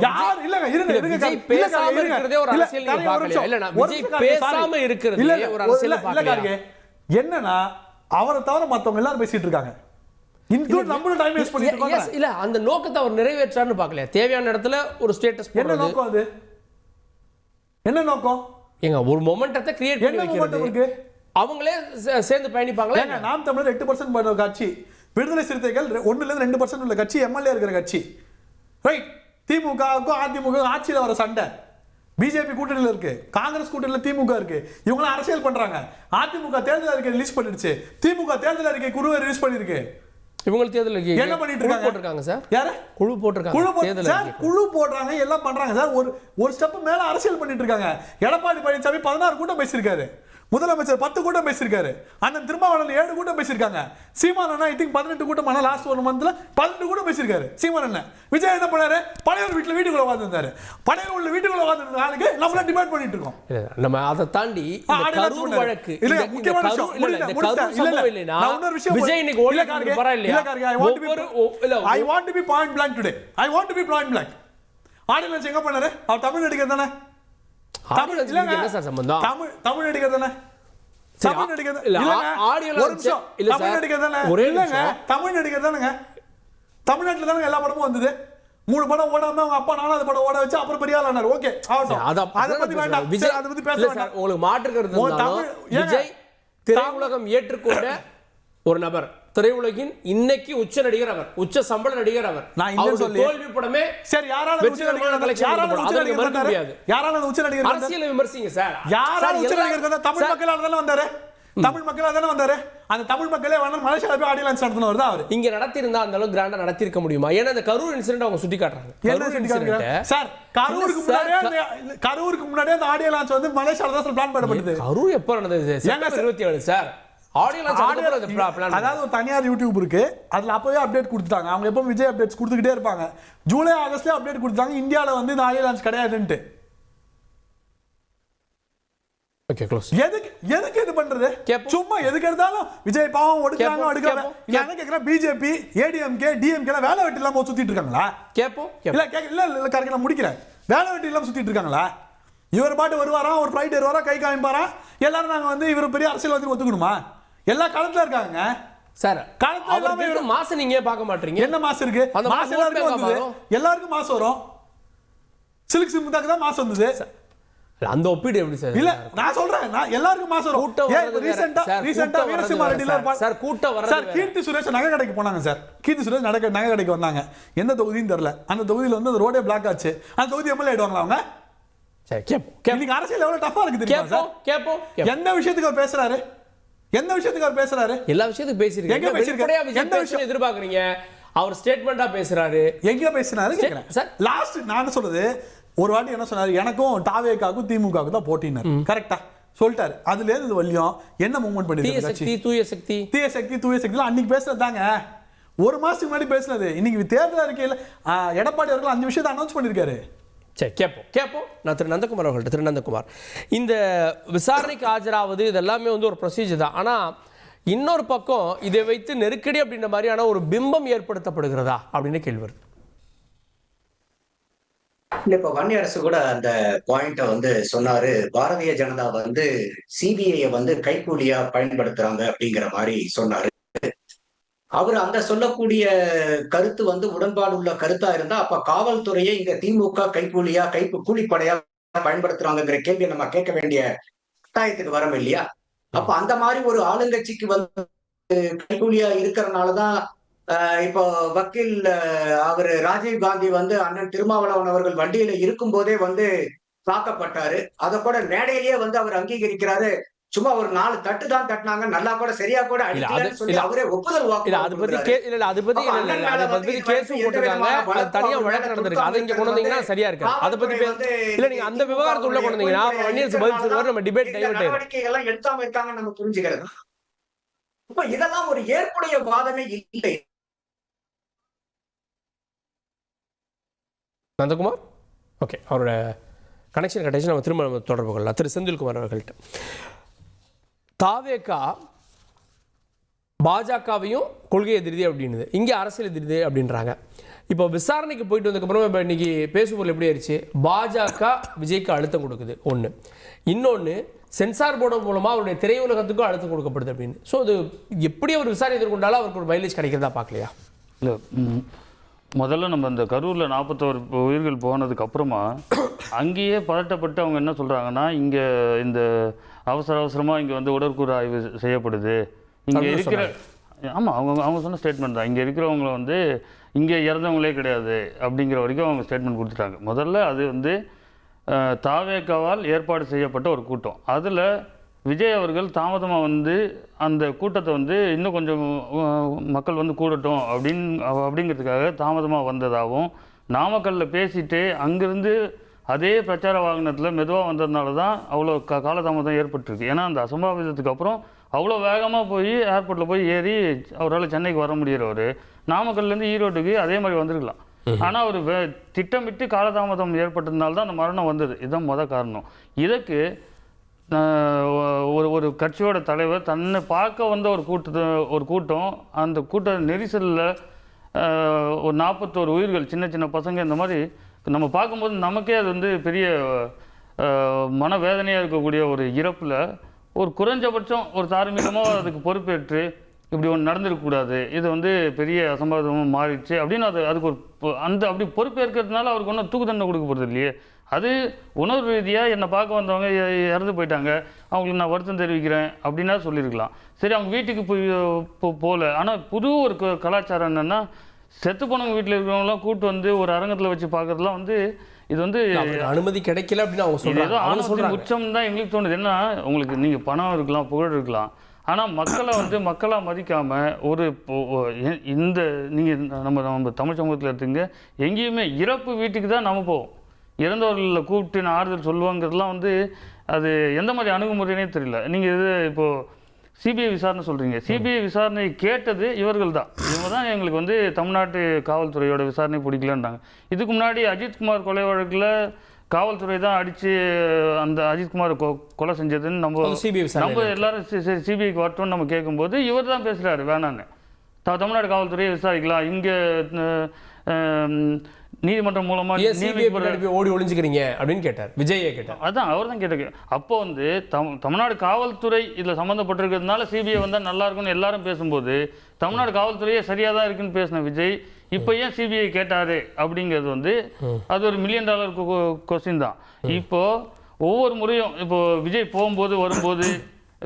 யார் இல்லங்க இருங்க விஜய் பேசாம இருக்கிறதே ஒரு அரசியல் நீங்க பார்க்கலையா? இல்ல நான் விஜய் பேசாம இருக்கிறதே ஒரு அரசியல் பார்க்கலையா? என்னன்னா அவரை தவிர மத்தவங்க எல்லாரும் பேசிட்டு இருக்காங்க. நம்மளும் டைம் வேஸ்ட் பண்ணிட்டு இருக்கோம். இல்ல அந்த நோக்கத்தை அவர் நிறைவேற்றார்னு பார்க்கலையா? தேவையான இடத்துல ஒரு ஸ்டேட்டஸ் போடுறது. என்ன நோக்கம் அது? என்ன நோக்கம்? ஏங்க ஒரு மொமெண்டத்தை கிரியேட் பண்ணி வைக்கிறது. அவங்களே சேர்ந்து பயணிப்பாங்களே. நாம் தமிழர் 8% பண்ண கட்சி, விடுதலை சிறுத்தைகள் 1-2% 2% உள்ள கட்சி, எம்எல்ஏ இருக்கிற கட்சி. ரைட், திமுகவுக்கும் அதிமுக ஆட்சியில் வர சண்டை. பிஜேபி கூட்டணியில் இருக்கு, காங்கிரஸ் கூட்டணியில் திமுக இருக்கு. இவங்களாம் அரசியல் பண்றாங்க. அதிமுக தேர்தல் அறிக்கை ரிலீஸ் பண்ணிடுச்சு, திமுக தேர்தல் அறிக்கை குழுவை ரிலீஸ் பண்ணிருக்கு. இவங்க தேர்தல் அறிக்கை என்ன பண்ணிட்டு இருக்காங்க சார்? யாரு குழு போட்டிருக்காங்க, குழு போடுறாங்க, எல்லாம் பண்றாங்க சார். ஒரு ஸ்டெப் மேல அரசியல் பண்ணிட்டு இருக்காங்க. எடப்பாடி பழனிசாமி 16 கூட்டம் பேசியிருக்காரு, முதலமைச்சர் 10 கூட்டம் பேசியிருக்காரு, அண்ணன் திருமாவளவன் 7 கூட்டம் பேசியிருக்காங்க, சீமான் அண்ணா ஐ திங்க் 18 கூட்டம், ஆனால் லாஸ்ட் 1 மந்த்ல 12 கூட்டம் பேசியிருக்காரு சீமான் அண்ணன். விஜய் என்ன பண்ணாரு? பழையூர் வீட்டுக்குள்ள உட்கார்ந்துருந்தாரு. பழையூர் வீட்டுக்குள்ள உட்கார்ந்துருந்த ஆளுக்கு நம்மள டிபேட் பண்ணிட்டு இருக்கோம். நம்ம அதை தாண்டி கரூர் வழக்கு இல்ல முக்கியமான விஷயம் இல்ல நான் இன்னொரு விஷயம் விஜய் இன்னைக்கு ஓடிக்காரங்க பரவாயில்லையா? I want to be point blank today. I want to be point blank. Audience எங்க பண்ணாரு? அவர் தமிழ் நடிகர் தானே. தமிழ் இல்லங்க என்ன சார் சம்பந்தம்? தமிழ் நடிகர் தானே. தமிழ் நடிகர் இல்லங்க. ஒரு நிமிஷம் இல்ல சார், தமிழ் நடிகர் தானே. இல்லங்க தமிழ் நடிகர் தானேங்க. தமிழ்நாட்டுல தானே எல்லா படமும் வந்தது. 3 படம் ஓடாம அவங்க அப்பா 4வது படம் ஓட வச்சு அப்புறம் பெரிய ஆள் ஆனார். ஓகே ஆகட்டும், அத பத்தி வேண்டாம். விஜய் அத பத்தி பேச வேண்டாம். உங்களுக்கு மாற்று கருத்து இருந்தாலும் விஜய் திரையுலகம் ஏற்றுக்கொண்ட ஒரு நபர், திரையுலகின் இன்னைக்கு உச்ச நடிகர் அவர், உச்ச சம்பள நடிகர் அவர். நான் இன்னும் சொல்லி தோல்வி படமே சரி யாரால உச்ச நடிகர் யாரால உச்ச நடிகர் அரசியல் விமர்சிங்க சார். யாரால உச்ச நடிகர் தமிழ் மக்களால தான வந்தாரு. தமிழ் மக்களா தானே வந்தாரு. அந்த தமிழ் மக்களே வந்து மலேசியால போய் ஆடியோ லான்ச் நடத்தினவர் தான் அவரு. இங்க நடத்தியிருந்தா அந்த அளவுக்கு கிராண்டா நடத்தியிருக்க முடியுமா? ஏன்னா அந்த கரூர் இன்சிடென்ட் அவங்க சுட்டி காட்டுறாங்க. சார் கரூருக்கு முன்னாடியே அந்த ஆடியோ லான்ச் வந்து மலேசியால தான் பிளான் பண்ணப்பட்டது. கரூர் எப்ப நடந்தது? September 27 sir. அதாவது ஒரு தனியார் யூடியூப் இருக்கு, அதுல அப்பவே அப்டேட் கொடுத்துட்டாங்க. அவங்க எப்பவும் விஜய் அப்டேட்ஸ் கொடுத்துக்கிட்டே இருப்பாங்க. ஜூலை ஆகஸ்ட்ல அப்டேட் கொடுத்தாங்க இந்தியாவில் வந்து இந்த ஆடியோ லான்ச் கிடையாதுன்ட்டு. எதுக்கு இது பண்றது? சும்மா எதுக்கு எடுத்தாலும் விஜய் பாவம் ஒடுக்குறாங்க ஒடுக்குறாங்க. என்ன கேக்குறேன், பிஜேபி ஏடிஎம்கே டிஎம்கே வேலை வெட்டி இல்லாம சுத்திட்டு இருக்காங்களா? கேப்போம் இல்ல கரெக்டா நான் முடிக்கிறேன். வேலை வெட்டி இல்லாம சுத்திட்டு இருக்காங்களா? இவர் பாட்டு வருவாராம், ஒரு ஃப்ளைட் வருவாரா, கை காமிப்பாரா, எல்லாரும் நாங்க வந்து இவர் பெரிய அரசியல்வாதி ஒத்துக்கணுமா? எல்லா காலத்துல இருக்காங்க சார். காலத்துல மாசம் நீங்க பார்க்க மாட்டீங்க. என்ன மாசம் இருக்கு? மாசம் எல்லாருக்கும் வந்தது. எல்லாருக்கும் மாசம் வரும். சில்க் சிமுதாக்கு தான் மாசம் வந்தது. அந்த ஒப்பீடு எப்படி சார்? இல்ல நான் சொல்றேன், நான் எல்லாருக்கும் மாசம் வரும். ரீசன்ட்டா வீரசிம்மா ரெட்டில சார் கூட்டம் வர சார் கீர்த்தி சுரேஷ் நகை கடைக்கு போனாங்க சார். கீர்த்தி சுரேஷ் நகை கடைக்கு வந்தாங்க. எந்த தொகுதின்னு தெரியல. அந்த தொகுதியில வந்து அந்த ரோடே பிளாக் ஆச்சு. அந்த தொகுதி எம்எல்ஏ ஆயிடுவாங்களா அவங்க? சரி கேப்போம். இன்னைக்கு அரசியல் எவ்வளவு டஃபா இருக்கு தெரியுமா சார்? கேப்போம். எந்த விஷயத்துக்கு அவர் பேசுறாரு? எந்த விஷயத்துக்கு அவர் பேசுறாரு? எல்லா விஷயத்துக்கும் பேசிருக்காரு. எந்த விஷயம் எதிர்பார்க்கறீங்க? அவர் ஸ்டேட்மெண்டா பேசுறாரு. எங்க பேசுறாரு கேக்குறேன் சார். லாஸ்ட் நான் சொல்றது, ஒரு வாட்டி என்ன சொன்னாரு, எனக்கும் டாவேக்காவுக்கும் திமுகவுக்கு தான் போட்டினார். கரெக்டா சொல்லிட்டாரு. அதுல இருந்து இது வரையும் என்ன மூவ்மெண்ட் பண்ணிருக்காங்க? தீய சக்தி அன்னைக்கு பேசுறதாங்க. ஒரு மாசத்துக்கு முன்னாடி பேசுனது. இன்னைக்கு தேர்தல் அறிக்கையில் எடப்பாடி அவர்கள் 5 விஷயத்தை அனௌன்ஸ் பண்ணிருக்காரு. சரி கேட்போம். நான் திரு நந்தகுமார் அவர்கள்ட்ட. திரு நந்தகுமார், இந்த விசாரணைக்கு ஆஜராவது இதெல்லாமே வந்து ஒரு ப்ரொசீஜர் தான். ஆனால் இன்னொரு பக்கம் இதை வைத்து நெருக்கடி அப்படின்ற மாதிரியான ஒரு பிம்பம் ஏற்படுத்தப்படுகிறதா அப்படின்னு கேள்வி வருது. இல்ல, இப்ப வன்னியரசு கூட அந்த பாயிண்ட வந்து சொன்னாரு. பாரதிய ஜனதா வந்து சிபிஐ வந்து கைக்கூலியா பயன்படுத்துறாங்க அப்படிங்கிற மாதிரி சொன்னாரு. அவர் அந்த சொல்லக்கூடிய கருத்து வந்து உடன்பாடு உள்ள கருத்தா இருந்தா, அப்ப காவல்துறையை இங்க திமுக கைக்கூலியா கூலிப்படையா பயன்படுத்துறாங்கிற கேள்வியை நம்ம கேட்க வேண்டிய கட்டாயத்துக்கு வரோம் இல்லையா? அப்ப அந்த மாதிரி ஒரு ஆளுங்கட்சிக்கு வந்து கைக்கூலியா இருக்கிறதுனாலதான் இப்போ வக்கீல் அவர் ராஜீவ் காந்தி வந்து அண்ணன் திருமாவளவன் அவர்கள் வண்டியில இருக்கும் போதே வந்து தாக்கப்பட்டாரு. அத கூட மேடையிலேயே வந்து அவர் அங்கீகரிக்கிறாரு. சும்மா ஒரு 4 தட்டு தான் தட்டினாங்க, நல்லா கூட சரியா கூட அடிக்கலன்னு சொல்லி அவரே ஒப்புதல் வாக்கு. அது பத்தி கேஸ் போட்டுருக்காங்க. அது தனியா வழக்கு நடந்திருக்கு. அதை இங்க கொண்டு வந்தீங்கன்னா சரியா இருக்கு. அதை பத்தி இல்ல, நீங்க அந்த விவகாரத்தை உள்ள கொண்டு வந்தீங்கன்னா வன்னியரசு பதில் சொல்லுவார். நம்ம டிபேட் டைவர்ட் ஆயிடும். நடவடிக்கைகள் எல்லாம் எடுத்தாம இருக்காங்கன்னு நம்ம புரிஞ்சுக்கிறது. இப்ப இதெல்லாம் ஒரு ஏற்புடைய வாதமே இல்லை. நந்தகுமார், ஓகே, அவரோட கனெக்ஷன் கட்டாச்சு. நம்ம திரும்ப தொடர்பு கொள்ளலாம். திரு செந்தில்குமார் அவர்கள்ட்ட. தாவேகா பாஜகவையும் கொள்கை எதிரிதே அப்படின்னுது, இங்கே அரசியல் எதிரிதே அப்படின்றாங்க. இப்போ விசாரணைக்கு போயிட்டு வந்ததுக்கப்புறமா இப்போ இன்னைக்கு பேசுபொருள் எப்படி ஆயிடுச்சு? பாஜக விஜய்க்கு அழுத்தம் கொடுக்குது ஒன்று. இன்னொன்று, சென்சார் போர்டு மூலமாக அவருடைய திரையுலகத்துக்கும் அழுத்தம் கொடுக்கப்படுது அப்படின்னு. ஸோ அது எப்படி அவர் விசாரணை எதிர்கொண்டாலும் அவருக்கு ஒரு மைலேஜ் கிடைக்கிறதா பார்க்கலையா? இல்லை, முதல்ல நம்ம இந்த கரூரில் 41 உயிர்கள் போனதுக்கு அப்புறமா அங்கேயே பதட்டப்பட்டு அவங்க என்ன சொல்கிறாங்கன்னா, இங்கே இந்த அவசரமாக இங்கே வந்து உடற்கூறு ஆய்வு செய்யப்படுது, இங்கே இருக்கிற ஆமாம் அவங்க சொன்ன ஸ்டேட்மெண்ட் தான். இங்கே இருக்கிறவங்கள வந்து இங்கே இறந்தவங்களே கிடையாது அப்படிங்கிற வரைக்கும் அவங்க ஸ்டேட்மெண்ட் கொடுத்துட்டாங்க. முதல்ல அது வந்து தாவேகாவால் ஏற்பாடு செய்யப்பட்ட ஒரு கூட்டம். அதில் விஜய் அவர்கள் தாமதமாக வந்து அந்த கூட்டத்தை வந்து இன்னும் கொஞ்சம் மக்கள் வந்து கூடட்டும் அப்படிங்கிறதுக்காக தாமதமாக வந்ததாகவும், நாமக்கல்லில் பேசிட்டு அங்கேருந்து அதே பிரச்சார வாகனத்தில் மெதுவாக வந்ததுனால தான் அவ்வளோ காலதாமதம் ஏற்பட்டிருக்கு. ஏன்னா அந்த அசம்பாவிதத்துக்கு அப்புறம் அவ்வளோ வேகமாக போய் ஏர்போர்ட்டில் போய் ஏறி அவரால் சென்னைக்கு வர முடிகிறவர் நாமக்கல்லேருந்து ஈரோட்டுக்கு அதே மாதிரி வந்திருக்கலாம். ஆனால் அவர் திட்டமிட்டு காலதாமதம் ஏற்பட்டதுனால தான் அந்த மரணம் வந்தது. இதுதான் காரணம். இதற்கு ஒரு கட்சியோட தலைவர் தன்னை பார்க்க வந்த ஒரு கூட்டம் அந்த கூட்ட நெரிசலில் ஒரு 41 உயிர்கள், சின்ன பசங்க, இந்த மாதிரி நம்ம பார்க்கும்போது நமக்கே அது வந்து பெரிய மனவேதனையாக இருக்கக்கூடிய ஒரு இறப்பில் ஒரு குறைஞ்சபட்சம் ஒரு தார்மீகமாக அதுக்கு பொறுப்பேற்று இப்படி ஒன்று நடந்துருக்கக்கூடாது, இது வந்து பெரிய அசம்பாவிதமாக மாறிடுச்சு அப்படின்னு அதுக்கு ஒரு அப்படி பொறுப்பேற்கிறதுனால அவருக்கு ஒன்றும் தூக்கு தண்டனை கொடுக்க போகிறது இல்லையே. அது உணர்வு ரீதியாக என்னை பார்க்க வந்தவங்க இறந்து போயிட்டாங்க, அவங்களுக்கு நான் வருத்தம் தெரிவிக்கிறேன் அப்படின்னா சொல்லியிருக்கலாம். சரி, அவங்க வீட்டுக்கு போகல. ஆனால் புது ஒரு கலாச்சாரம் என்னென்னா, செத்து போனவங்க வீட்டில் இருக்கிறவங்களாம் கூட்டு வந்து ஒரு அரங்கத்தில் வச்சு பார்க்கறதுலாம் வந்து இது வந்து அனுமதி கிடைக்கல அப்படின்னு அவங்க சொல்றாங்க. உச்சம் தான் எங்களுக்கு தோணுது. என்ன, உங்களுக்கு நீங்கள் பணம் இருக்கலாம், புகழ் இருக்கலாம், ஆனால் மக்களை வந்து மக்களாக மதிக்காமல் ஒரு இந்த நீங்கள் நம்ம தமிழ் சமூகத்தில் எடுத்துங்க, எங்கேயுமே இறப்பு வீட்டுக்கு தான் நம்ம போவோம். இறந்தவர்களை கூப்பிட்டு ஆறுதல் சொல்லுவாங்கிறதுலாம் வந்து அது எந்த மாதிரி அணுகுமுறைனே தெரியல. நீங்கள் இது இப்போது சிபிஐ விசாரணை சொல்கிறீங்க. சிபிஐ விசாரணை கேட்டது இவர்கள் தான். இவங்க தான் எங்களுக்கு வந்து தமிழ்நாட்டு காவல்துறையோட விசாரணை பிடிக்கலன்றாங்க. இதுக்கு முன்னாடி அஜித்குமார் கொலை வழக்கில் காவல்துறை தான் அடித்து அந்த அஜித்குமார் கொலை செஞ்சதுன்னு நம்ம எல்லாரும் சரி சிபிஐக்கு வரட்டும்னு நம்ம கேட்கும்போது இவர் தான் பேசுகிறாரு வேணான்னு. தமிழ்நாடு காவல்துறையை விசாரிக்கலாம், இங்கே நீதிமன்றம் மூலமா ஓடி ஒளிஞ்சுக்கிறீங்க அப்படின்னு கேட்டார், விஜயை கேட்டார். அதான் அவர் தான் கேட்டாங்க. அப்போ வந்து தமிழ்நாடு காவல்துறை இதில் சம்மந்தப்பட்டிருக்கிறதுனால சிபிஐ வந்தால் நல்லா இருக்கும்னு எல்லாரும் பேசும்போது தமிழ்நாடு காவல்துறையே சரியாக தான் இருக்குன்னு பேசின விஜய் இப்போ ஏன் சிபிஐ கேட்டாரு அப்படிங்கிறது வந்து அது ஒரு $1 மில்லியன் கொஸ்டின் தான். இப்போ ஒவ்வொரு முறையும் இப்போ விஜய் போகும்போது வரும்போது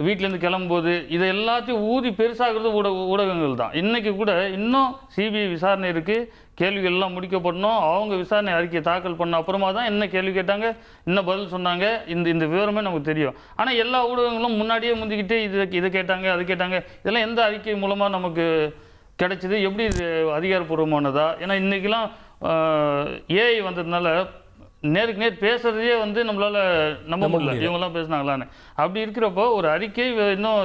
வீட்டிலேருந்து கிளம்பும்போது இதை எல்லாத்தையும் ஊதி பெருசாகிறது ஊடகங்கள் தான். இன்றைக்கி கூட இன்னும் சிபிஐ விசாரணை இருக்குது, கேள்விகள் எல்லாம் முடிக்கப்படணும். அவங்க விசாரணை அறிக்கையை தாக்கல் பண்ண அப்புறமா தான் என்ன கேள்வி கேட்டாங்க, என்ன பதில் சொன்னாங்க, இந்த விவரமே நமக்கு தெரியும். ஆனால் எல்லா ஊடகங்களும் முன்னாடியே முந்திக்கிட்டு இதை கேட்டாங்க அது கேட்டாங்க. இதெல்லாம் எந்த அறிக்கை மூலமாக நமக்கு கிடைச்சிது, எப்படி இது அதிகாரப்பூர்வமானதா? ஏன்னா இன்றைக்கெல்லாம் ஏஐ வந்ததுனால நேருக்கு நேர் பேசுறதையே வந்து நம்மளால நம்ப முடியல, இவங்கெல்லாம் பேசினாங்களான்னு. அப்படி இருக்கிறப்போ ஒரு அறிக்கை இன்னும்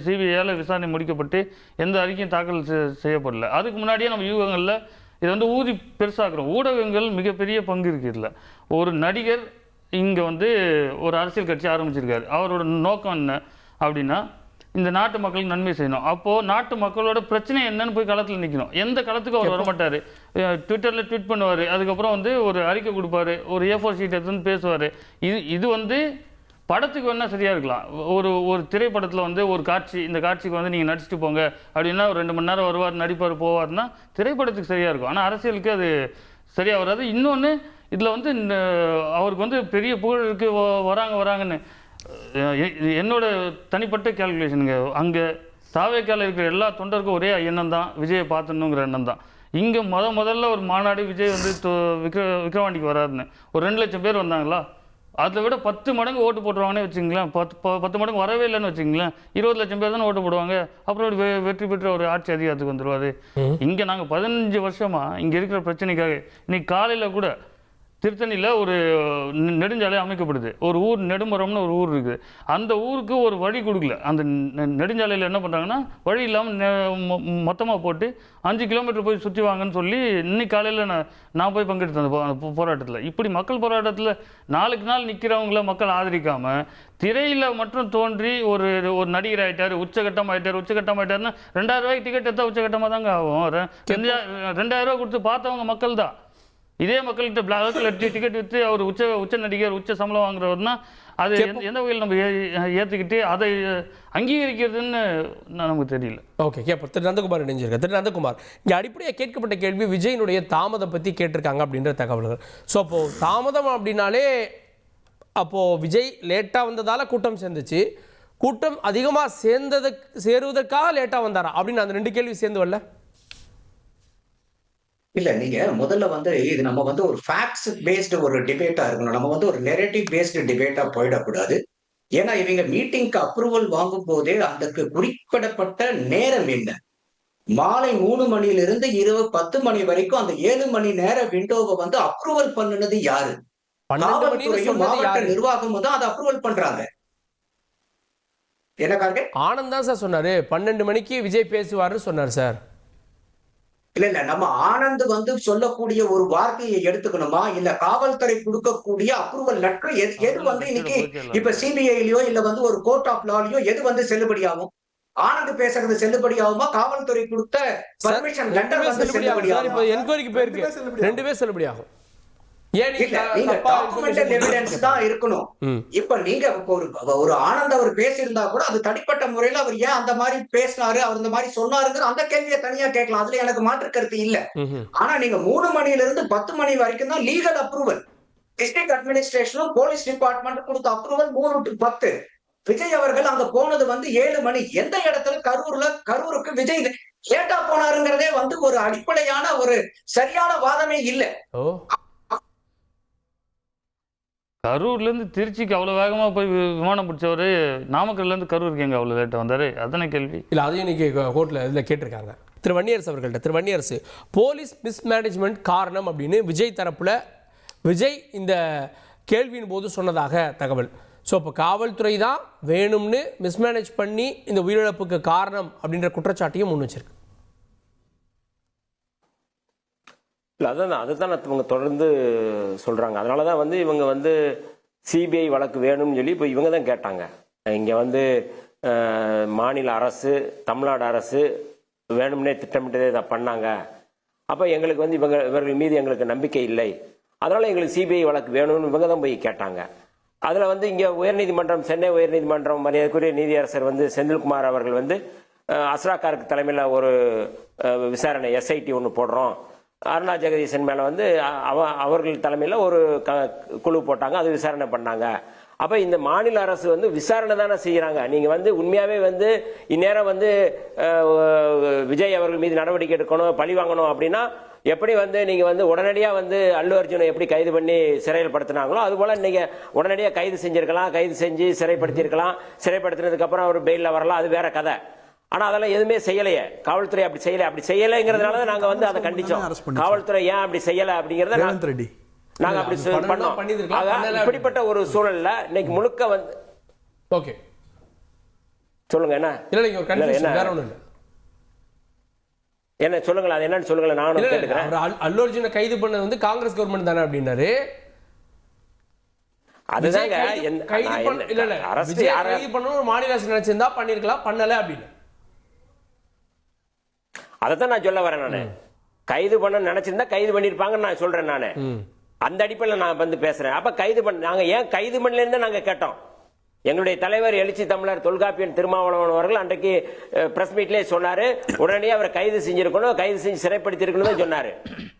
சிபிஐயால் விசாரணை முடிக்கப்பட்டு எந்த அறிக்கையும் தாக்கல் செய்யப்படல. அதுக்கு முன்னாடியே நம்ம யூகங்களில் இதை வந்து ஊதி பெருசாக்குறோம். ஊடகங்கள் மிகப்பெரிய பங்கு இருக்குது இதில். ஒரு நடிகர் இங்கே வந்து ஒரு அரசியல் கட்சி ஆரம்பிச்சிருக்காரு. அவரோட நோக்கம் என்ன அப்படின்னா இந்த நாட்டு மக்களுக்கு நன்மை செய்யணும். அப்போது நாட்டு மக்களோட பிரச்சனை என்னன்னு போய் களத்தில் நிற்கணும். எந்த களத்துக்கும் அவர் வரமாட்டார். ட்விட்டரில் ட்வீட் பண்ணுவார், அதுக்கப்புறம் வந்து ஒரு அறிக்கை கொடுப்பாரு, ஒரு A4 ஷீட் எடுத்துன்னு பேசுவார். இது வந்து படத்துக்கு வேணால் சரியாக இருக்கலாம். ஒரு திரைப்படத்தில் வந்து ஒரு காட்சி, இந்த காட்சிக்கு வந்து நீங்கள் நடிச்சுட்டு போங்க அப்படின்னா ஒரு 2 மணி நேரம் வருவார், நடிப்பார், போவார்னா திரைப்படத்துக்கு சரியாக இருக்கும். ஆனால் அரசியலுக்கு அது சரியாக வராது. இன்னொன்று இதில் வந்து அவருக்கு வந்து பெரிய புகழ் இருக்குது, வராங்கன்னு என்னோட தனிப்பட்ட கேல்குலேஷனுங்க. அங்கே தாவேக்கால இருக்கிற எல்லா தொண்டருக்கும் ஒரே எண்ணம் தான், விஜயை பார்த்துணுங்கிற எண்ணம் தான். இங்கே முதல்ல ஒரு மாநாடு விஜய் வந்து விக்ரவாண்டிக்கு வராருன்னு ஒரு 2 லட்சம் பேர் வந்தாங்களா? அதை விட 10 மடங்கு ஓட்டு போட்டுருவாங்கன்னே வச்சுங்களேன். 10 மடங்கு வரவே இல்லைன்னு வச்சுங்களேன். 20 லட்சம் பேர் தானே ஓட்டு போடுவாங்க. அப்புறம் வெற்றி பெற்ற ஒரு ஆட்சி அதிகாரத்துக்கு வந்துடுவார். இங்கே நாங்கள் 15 வருஷமாக இங்கே இருக்கிற பிரச்சனைக்காக இன்னைக்கு காலையில் கூட திருத்தணியில் ஒரு நெடுஞ்சாலை அமைக்கப்படுது. ஒரு ஊர் நெடுமரம்னு ஒரு ஊர் இருக்குது. அந்த ஊருக்கு ஒரு வழி கொடுக்கல. அந்த நெடுஞ்சாலையில் என்ன பண்ணுறாங்கன்னா வழி இல்லாமல் மொத்தமாக போட்டு 5 கிலோமீட்டர் போய் சுற்றி வாங்கன்னு சொல்லி இன்னைக்கு காலையில் நான் போய் பங்கெடுத்தேன் அந்த போராட்டத்தில். இப்படி மக்கள் போராட்டத்தில் நாளுக்கு நாள் நிற்கிறவங்கள மக்கள் ஆதரிக்காமல் திரையில் மட்டும் தோன்றி ஒரு நடிகர் ஆகிட்டார், உச்சகட்டம் ஆகிட்டார்னா 2000 ரூபாய்க்கு டிக்கெட் எடுத்தால் உச்சகட்டமாக தாங்க ஆகும். 2000 ரூபா கொடுத்து பார்த்தவங்க மக்கள் தான். இதே மக்கள்கிட்ட பிளாக்கில் டிக்கெட் விற்று அவர் உச்ச நடிகர், உச்ச சம்பளம் வாங்குறவர்னா அது எந்த வகையில் நம்ம ஏற்றுக்கிட்டு அதை அங்கீகரிக்கிறதுன்னு நமக்கு தெரியல. ஓகே, கேட்போம். திரு நந்தகுமார் இணைஞ்சிருக்க. திரு நந்தகுமார், இங்கே அடிப்படையாக கேட்கப்பட்ட கேள்வி விஜயினுடைய தாமதம் பற்றி கேட்டிருக்காங்க அப்படின்ற தகவல்கள். ஸோ அப்போது தாமதம் அப்படின்னாலே அப்போது விஜய் லேட்டாக வந்ததால் கூட்டம் சேர்ந்துச்சு, கூட்டம் அதிகமாக சேருவதற்காக லேட்டாக வந்தாரா அப்படின்னு அந்த 2 கேள்வி சேர்ந்து வரல? இல்ல, நீங்க முதல்ல வந்து இது நம்ம வந்து ஒரு ஃபேக்ட்ஸ் பேஸ்டு ஒரு டிபேட்டா இருக்கணும். நம்ம வந்து ஒரு நெரேட்டிவ் பேஸ்டு டிபேட்டா போயிடக்கூடாது. ஏன்னா இவங்க மீட்டிங்க்கு அப்ரூவல் வாங்கும் போதே அதுக்கு குறிப்பிடப்பட்ட நேரம் என்ன? மாலை 3 மணியிலிருந்து இரவு 10 மணி வரைக்கும் அந்த 7 மணி நேர விண்டோவை வந்து அப்ரூவல் பண்ணுனது யாரு? காவல்துறையும் மாவட்ட நிர்வாகமும் தான் அதை அப்ரூவல் பண்றாங்க. என்ன கார்கே? ஆனந்த் தான் சார் சொன்னாரு 12 மணிக்கு விஜய் பேசுவாருன்னு சொன்னார் சார். இல்ல நம்ம ஆனந்த் வந்து சொல்லக்கூடிய ஒரு வார்த்தையை எடுத்துக்கணுமா, இல்ல காவல்துறை கொடுக்கக்கூடிய அப்ரூவல் லெட்டர் எது வந்து இன்னைக்கு இப்ப சிபிஐலயோ இல்ல வந்து ஒரு கோர்ட் ஆஃப் லாலயோ எது வந்து செல்லுபடியாகும்? ஆனந்த் பேசுறது செல்லுபடியாகுமா? காவல்துறை கொடுத்த பர்மிஷன் லெட்டர் வந்து செல்லுபடியாகும்? இப்ப என்கொயரிக்கு போயிருக்கு, 2 பேர் செல்லுபடியாகும். நீங்க டாக்குமெண்டல் எவிடன்ஸ் தான் இருக்கணும். இப்ப நீங்க ஒரு ஆனந்த் அவர் பேசியிருந்தா கூட அது தனிப்பட்ட முறையில அவர் ஏன் அந்த மாதிரி பேசினாரு, அவர் இந்த மாதிரி சொன்னாருங்கிற அந்த கேள்வியை தனியா கேட்கலாம். அதுல எனக்கு மாற்று கருத்து இல்ல. ஆனா நீங்க 3 மணில இருந்து 10 மணி வரைக்கும் தான் லீகல் அப்ரூவல். டிஸ்ட்ரிக்ட் அட்மினிஸ்ட்ரேஷனும் போலீஸ் டிபார்ட்மெண்ட் கொடுத்த அப்ரூவல் 3 to 10. விஜய் அவர்கள் அங்க போனது வந்து 7 மணி. எந்த இடத்துல கரூருக்கு விஜய் லேட்டா போனாருங்கிறதே வந்து ஒரு அடிப்படையான ஒரு சரியான வாதமே இல்ல. கரூர்லேருந்து திருச்சிக்கு அவ்வளோ வேகமாக போய் விமானம் பிடிச்சவர் நாமக்கல்லேருந்து கரூருக்கு எங்கே அவ்வளோ லேட்டாக வந்தார்? அதானே கேள்வி. இல்லை, அதையும் இன்னைக்கு கோர்ட்டில் இதில் கேட்டிருக்காங்க. திரு வன்னியரசு அவர்கள்ட்ட, திரு வன்னியரசு, போலீஸ் மிஸ்மேனேஜ்மெண்ட் காரணம் அப்படின்னு விஜய் தரப்பில் விஜய் இந்த கேள்வியின் போது சொன்னதாக தகவல். ஸோ இப்போ காவல்துறை தான் வேணும்னு மிஸ்மேனேஜ் பண்ணி இந்த உயிரிழப்புக்கு காரணம் அப்படின்ற குற்றச்சாட்டையும் முன் வச்சிருக்கு. இல்லை, அதுதான் இவங்க தொடர்ந்து சொல்கிறாங்க. அதனால தான் வந்து இவங்க வந்து சிபிஐ வழக்கு வேணும்னு சொல்லி இப்போ இவங்க தான் கேட்டாங்க. இங்கே வந்து மாநில அரசு, தமிழ்நாடு அரசு வேணும்னே திட்டமிட்டதே இதை பண்ணாங்க. அப்போ எங்களுக்கு வந்து இவர்கள் மீது எங்களுக்கு நம்பிக்கை இல்லை, அதனால் எங்களுக்கு சிபிஐ வழக்கு வேணும்னு இவங்க தான் போய் கேட்டாங்க. அதில் வந்து இங்கே உயர்நீதிமன்றம், சென்னை உயர்நீதிமன்றம் மரியாதைக்குரிய நீதியரசர் வந்து செந்தில்குமார் அவர்கள் வந்து அஸ்ராக்காருக்கு தலைமையில் ஒரு விசாரணை எஸ்ஐடி ஒன்று போடுறோம், அருணா ஜெகதீசன் மேலே வந்து அவர்கள் தலைமையில் ஒரு குழு போட்டாங்க, அது விசாரணை பண்ணாங்க. அப்போ இந்த மாநில அரசு வந்து விசாரணை தானே செய்கிறாங்க. நீங்கள் வந்து உண்மையாகவே வந்து இந்நேரம் வந்து விஜய் அவர்கள் மீது நடவடிக்கை எடுக்கணும், பழி வாங்கணும் அப்படின்னா எப்படி வந்து நீங்கள் வந்து உடனடியாக வந்து அல்லு அர்ஜுனை எப்படி கைது பண்ணி சிறையில் படுத்தினாங்களோ அதுபோல் இன்னைக்கு உடனடியாக கைது செஞ்சிருக்கலாம், கைது செஞ்சு சிறைப்படுத்தியிருக்கலாம். சிறைப்படுத்தினதுக்கப்புறம் அவர் பெயிலில் வரலாம், அது வேற கதை. ஆனால் அதெல்லாம் எதுவுமே செய்யலையே, காவல்துறை அப்படி செய்யலை. அப்படி செய்யலைங்கிறதுனால தான் நாங்கள் வந்து அதை கண்டிச்சோம். காவல்துறை ஏன் அப்படி செய்யலை அப்படிங்கிறத நாங்கள் அப்படி பண்ணோம். இப்படிப்பட்ட ஒரு சூழல்ல இன்னைக்கு முழுக்க வந்து ஓகே சொல்லுங்க. என்ன என்ன சொல்லுங்களா, அது என்னன்னு சொல்லுங்களேன், நானும் கேட்டுக்கிறேன். அல்லு அர்ஜுனை கைது பண்ணது வந்து காங்கிரஸ் கவர்மெண்ட் தானே அப்படின்னாரு. அதுதாங்க கைது பண்ணணும் மாநில அரசு நினைச்சிருந்தா பண்ணிருக்கலாம், பண்ணல அப்படின்னு. அதைத்தான் நான் சொல்ல வரேன். நானு கைது பண்ண நினைச்சிருந்தா கைது பண்ணிருப்பாங்கன்னு நான் சொல்றேன். நானு அந்த அடிப்படையில் நான் வந்து பேசுறேன். அப்ப கைது பண்ண நாங்க ஏன் கைது பண்ணலன்னு நாங்க கேட்டோம். எங்களுடைய தலைவர் எழுச்சி தமிழர் தொல்காப்பியன் திருமாவளவன் அவர்கள் அன்றைக்கு பிரஸ் மீட்லேயே சொன்னாரு, உடனடியே அவரை கைது செஞ்சிருக்கணும், கைது செஞ்சு சிறைப்படுத்தி இருக்கணும் சொன்னாரு.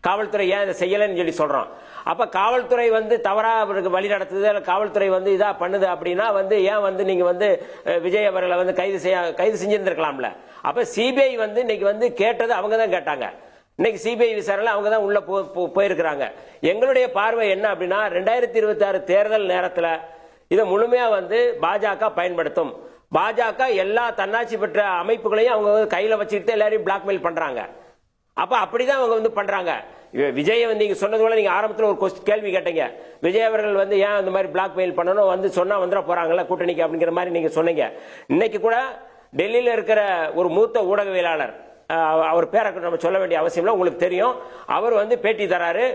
காவல்துறை ஏன் இதை செய்யலைன்னு சொல்லி சொல்றோம். அப்ப காவல்துறை வந்து தவறா அவருக்கு வழி நடத்துது, காவல்துறை வந்து இதா பண்ணுது அப்படின்னா வந்து ஏன் வந்து நீங்க வந்து விஜய் அவர்களை வந்து கைது செஞ்சிருந்திருக்கலாம்ல. அப்ப சிபிஐ வந்து இன்னைக்கு வந்து கேட்டது அவங்க தான் கேட்டாங்க. இன்னைக்கு சிபிஐ விசாரணை அவங்க தான் உள்ள போயிருக்கிறாங்க. எங்களுடைய பார்வை என்ன அப்படின்னா 2026 தேர்தல் நேரத்தில் இதை முழுமையா வந்து பாஜக பயன்படுத்தும். பாஜக எல்லா தன்னாட்சி பெற்ற அமைப்புகளையும் அவங்க கையில வச்சுக்கிட்டு எல்லாரையும் பிளாக்மெயில் பண்றாங்க. அப்ப அப்படிதான் அவங்க வந்து பண்றாங்க. விஜய் வந்து நீங்க சொன்னது போல நீங்க ஆரம்பத்தில் ஒரு கேள்வி கேட்டீங்க, விஜய் அவர்கள் வந்து ஏன் அந்த மாதிரி பிளாக்மெயில் பண்ணணும், வந்து சொன்னா வந்துட போறாங்கல்ல கூட்டணிக்கு அப்படிங்கிற மாதிரி நீங்க சொன்னீங்க. இன்னைக்கு கூட டெல்லியில இருக்கிற ஒரு மூத்த ஊடகவியலாளர், அவர் பேரை நம்ம சொல்ல வேண்டிய அவசியம் இல்லை, உங்களுக்கு தெரியும், அவர் வந்து பேட்டி தராரு.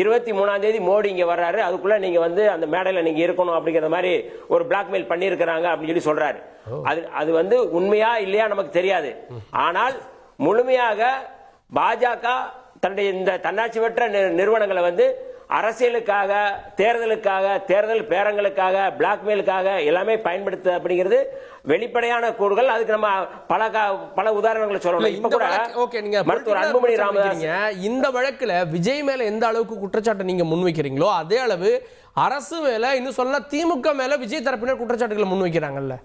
23ஆம் தேதி மோடி இங்க வர்றாரு, அதுக்குள்ள நீங்க வந்து அந்த மேடையில நீங்க இருக்கணும் அப்படிங்கிற மாதிரி ஒரு பிளாக்மெயில் பண்ணியிருக்கிறாங்க அப்படின்னு சொல்லி சொல்றாரு. அது வந்து உண்மையா இல்லையா நமக்கு தெரியாது. ஆனால் முழுமையாக பாஜக தன்னுடைய இந்த தன்னாட்சி பெற்ற நிறுவனங்களை வந்து அரசியலுக்காக, தேர்தலுக்காக, தேர்தல் பேரங்களுக்காக, பிளாக்மெயிலுக்காக எல்லாமே பயன்படுத்து அப்படிங்கிறது வெளிப்படையான கூறுகள். அதுக்கு நம்ம பல உதாரணங்களை சொல்லலாம். இப்ப கூட மருத்துவர் அன்புமணி ராமதாஸ் இந்த வழக்குல விஜய் மேல எந்த அளவுக்கு குற்றச்சாட்டை நீங்க முன்வைக்கிறீங்களோ அதே அளவு அரசு மேல, இன்னும் சொல்ல திமுக மேல விஜய் தரப்பினர் குற்றச்சாட்டுகளை முன்வைக்கிறாங்கல்ல.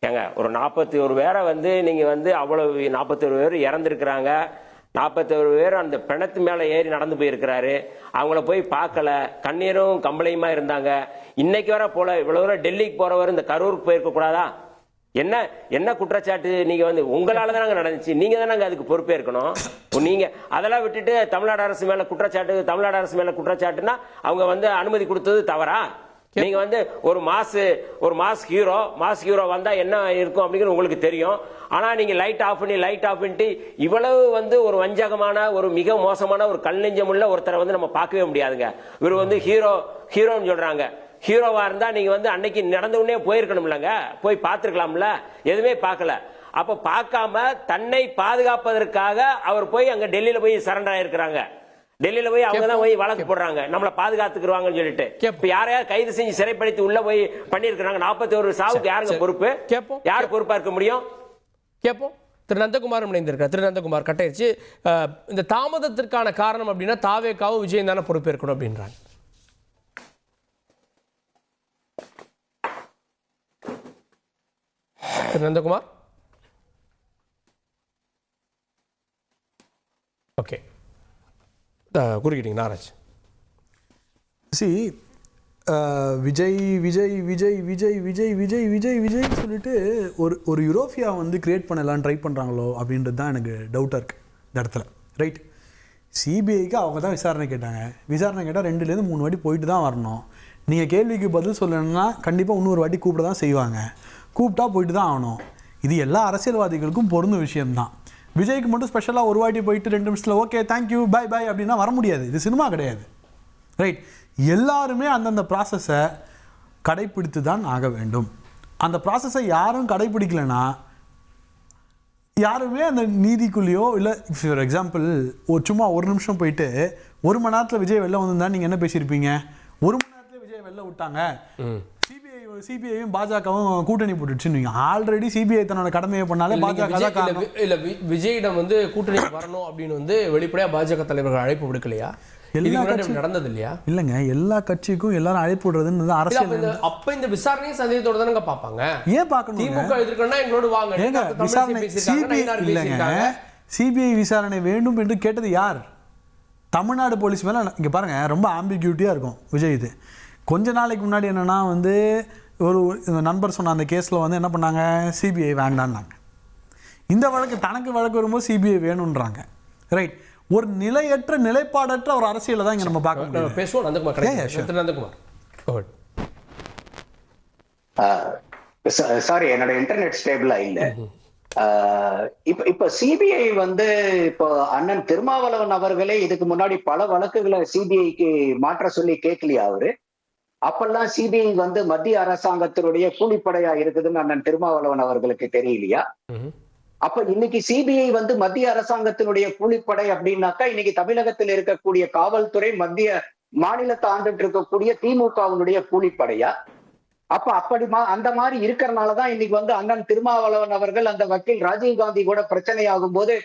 ஏங்க ஒரு 41 பேரை வந்து நீங்க வந்து அவ்வளவு 41 பேர் இறந்திருக்கிறாங்க. 41 பேர் அந்த பிணத்து மேல ஏறி நடந்து போயிருக்கிறாரு. அவங்கள போய் பார்க்கல, கண்ணீரும் கம்பளையுமா இருந்தாங்க. இன்னைக்கு வர போல இவ்வளவு டெல்லிக்கு போறவர் இந்த கரூருக்கு போயிருக்க கூடாதா? என்ன குற்றச்சாட்டு? நீங்க வந்து உங்களால தானே நடந்துச்சு, நீங்க தானே அதுக்கு பொறுப்பே இருக்கணும். நீங்க அதெல்லாம் விட்டுட்டு தமிழ்நாடு அரசு மேல குற்றச்சாட்டுன்னா அவங்க வந்து அனுமதி கொடுத்தது தவறா? நீங்க வந்து ஒரு மாஸ் ஹீரோ வந்தா என்ன இருக்கும் அப்படிங்கிறது உங்களுக்கு தெரியும். ஆனா நீங்க லைட் ஆஃப் பண்ணிட்டு இவ்வளவு வந்து ஒரு வஞ்சகமான, ஒரு மிக மோசமான, ஒரு கல் நெஞ்சமுள்ள ஒருத்தரை வந்து நம்ம பார்க்கவே முடியாதுங்க. இவர் வந்து ஹீரோன்னு சொல்றாங்க. ஹீரோவா இருந்தா நீங்க வந்து அன்னைக்கு நடந்த உடனே போயிருக்கணும்லங்க, போய் பார்த்திருக்கலாம்ல. எதுவுமே பார்க்கல. அப்ப பார்க்காம தன்னை பாதுகாப்பதற்காக அவர் போய் அங்க டெல்லியில போய் சரண்டர் ஆயிருக்கிறாங்க. டெல்லியில போய் அவங்க தான் போய் வழக்கு போடுறாங்க, நம்மளை பாதுகாத்துக்குவாங்கன்னு சொல்லிட்டு. இப்ப யாரையாவது கைது செஞ்சு சிறைப்படுத்தி உள்ள போய் பண்ணிருக்காங்க. 41 சாவுக்கு யாருங்க பொறுப்பு? யார் பொறுப்பா இருக்க முடியும்? கேப்போம். திரு நந்தகுமார் இணைந்திருக்கார். திரு நந்தகுமார், கட்டாயிருச்சு. இந்த தாமதத்திற்கான காரணம் அப்படின்னா தாவேகாவும் விஜயம் தானே பொறுப்பேற்கணும் அப்படின்றாங்க. திரு நந்தகுமார், ஓகே, குறுக்கிட்டீங்க நாராஜ். சி விஜய் விஜய் விஜய் விஜய் விஜய் விஜய் விஜய் விஜய் சொல்லிட்டு ஒரு யூரோஃபியா வந்து கிரியேட் பண்ணலாம் ட்ரை பண்ணுறாங்களோ அப்படின்றது தான் எனக்கு டவுட்டாக இருக்குது இந்த இடத்துல. ரைட், சிபிஐக்கு அவங்க தான் விசாரணை கேட்டாங்க. விசாரணை கேட்டால் 2-3 வாட்டி போயிட்டு தான் வரணும். நீங்கள் கேள்விக்கு பதில் சொல்லணும்னா கண்டிப்பாக இன்னொரு வாட்டி கூப்பிட தான் செய்வாங்க. கூப்பிட்டா போயிட்டு தான் ஆகணும். இது எல்லா அரசியல்வாதிகளுக்கும் பொருந்த விஷயம்தான். விஜய்க்கு மட்டும் ஸ்பெஷலாக ஒரு வாட்டி போயிட்டு 2 நிமிஷத்தில் ஓகே தேங்க்யூ பை பை அப்படின்னா வர முடியாது. இது சினிமா கிடையாது. ரைட், எல்லாருமே அந்தந்த ப்ராசஸை கடைப்பிடித்து தான் ஆக வேண்டும். அந்த ப்ராசஸை யாரும் கடைப்பிடிக்கலைன்னா யாருமே அந்த நீதிக்குள்ளேயோ இல்லை ஃபார் எக்ஸாம்பிள் சும்மா 1 நிமிஷம் போயிட்டு 1 மணி நேரத்தில் விஜய் வெளில வந்திருந்தா நீங்கள் என்ன பேசியிருப்பீங்க? 1 மணி நேரத்தில் விஜய் வெளில விட்டாங்க, சிபிஐயும் பாஜகவும் கூட்டணி போட்டுடுச்சுன்னு. ஆல்ரெடி சிபிஐ தன்னோட கடமையை பண்ணாலே பாஜக இல்ல விஜயிடம் வந்து கூட்டணி வரணும் அப்படின்னு வந்து வெளிப்படையா பாஜக தலைவர்கள் அழைப்பு விடுக்கலையா? நடந்தது இல்லையா? இல்லங்க, எல்லா கட்சிக்கும் எல்லாரும் அழைப்பு விடுறதுன்னு அரசியல். அப்ப இந்த விசாரணையை சந்தேகத்தோட தானங்க பாப்பாங்க. ஏன் பார்க்கணும்? திமுக எதிர்க்கணும்னா எங்களோட வாங்க. சிபிஐ விசாரணை வேண்டும் என்று கேட்டது யார்? தமிழ்நாடு போலீஸ் மேல. இங்க பாருங்க, ரொம்ப ஆம்பிகியூட்டியா இருக்கும் விஜய். இது கொஞ்ச நாளைக்கு முன்னாடி என்னன்னா வந்து ஒரு நண்பர் சொன்ன அந்த கேஸில் வந்து என்ன பண்ணாங்க, சிபிஐ வேண்டான்னாங்க. இந்த வழக்கு தனக்கு வழக்கு வரும்போது சிபிஐ வேணுன்றாங்க. ரைட், ஒரு நிலையற்ற நிலைப்பாடற்ற ஒரு அரசியலை தான் இங்கே நம்ம பார்க்க பேசுவோம். நந்தகுமார், சாரி, என்னோட இன்டர்நெட் ஸ்டேபிளா இல்ல. இப்ப சிபிஐ வந்து இப்போ அண்ணன் திருமாவளவன் அவர்களே இதுக்கு முன்னாடி பல வழக்குகளை சிபிஐக்கு மாற்ற சொல்லி கேட்கலையா அவரு? அப்பெல்லாம் சிபிஐ வந்து மத்திய அரசாங்கத்தினுடைய கூலிப்படையா இருக்குதுன்னு அண்ணன் திருமாவளவன் அவர்களுக்கு தெரியலையா? அப்ப இன்னைக்கு சிபிஐ வந்து மத்திய அரசாங்கத்தினுடைய கூலிப்படை அப்படின்னாக்கா இன்னைக்கு தமிழகத்தில் இருக்கக்கூடிய காவல்துறை மத்திய மாநிலத்தை ஆண்டுட்டு இருக்கக்கூடிய திமுகவினுடைய கூலிப்படையா? அப்ப அப்படி அந்த மாதிரி இருக்கிறனாலதான் இன்னைக்கு வந்து அண்ணன் திருமாவளவன் அவர்கள் அந்த வக்கீல் ராஜீவ்காந்தி கூட பிரச்சனையாகும் போது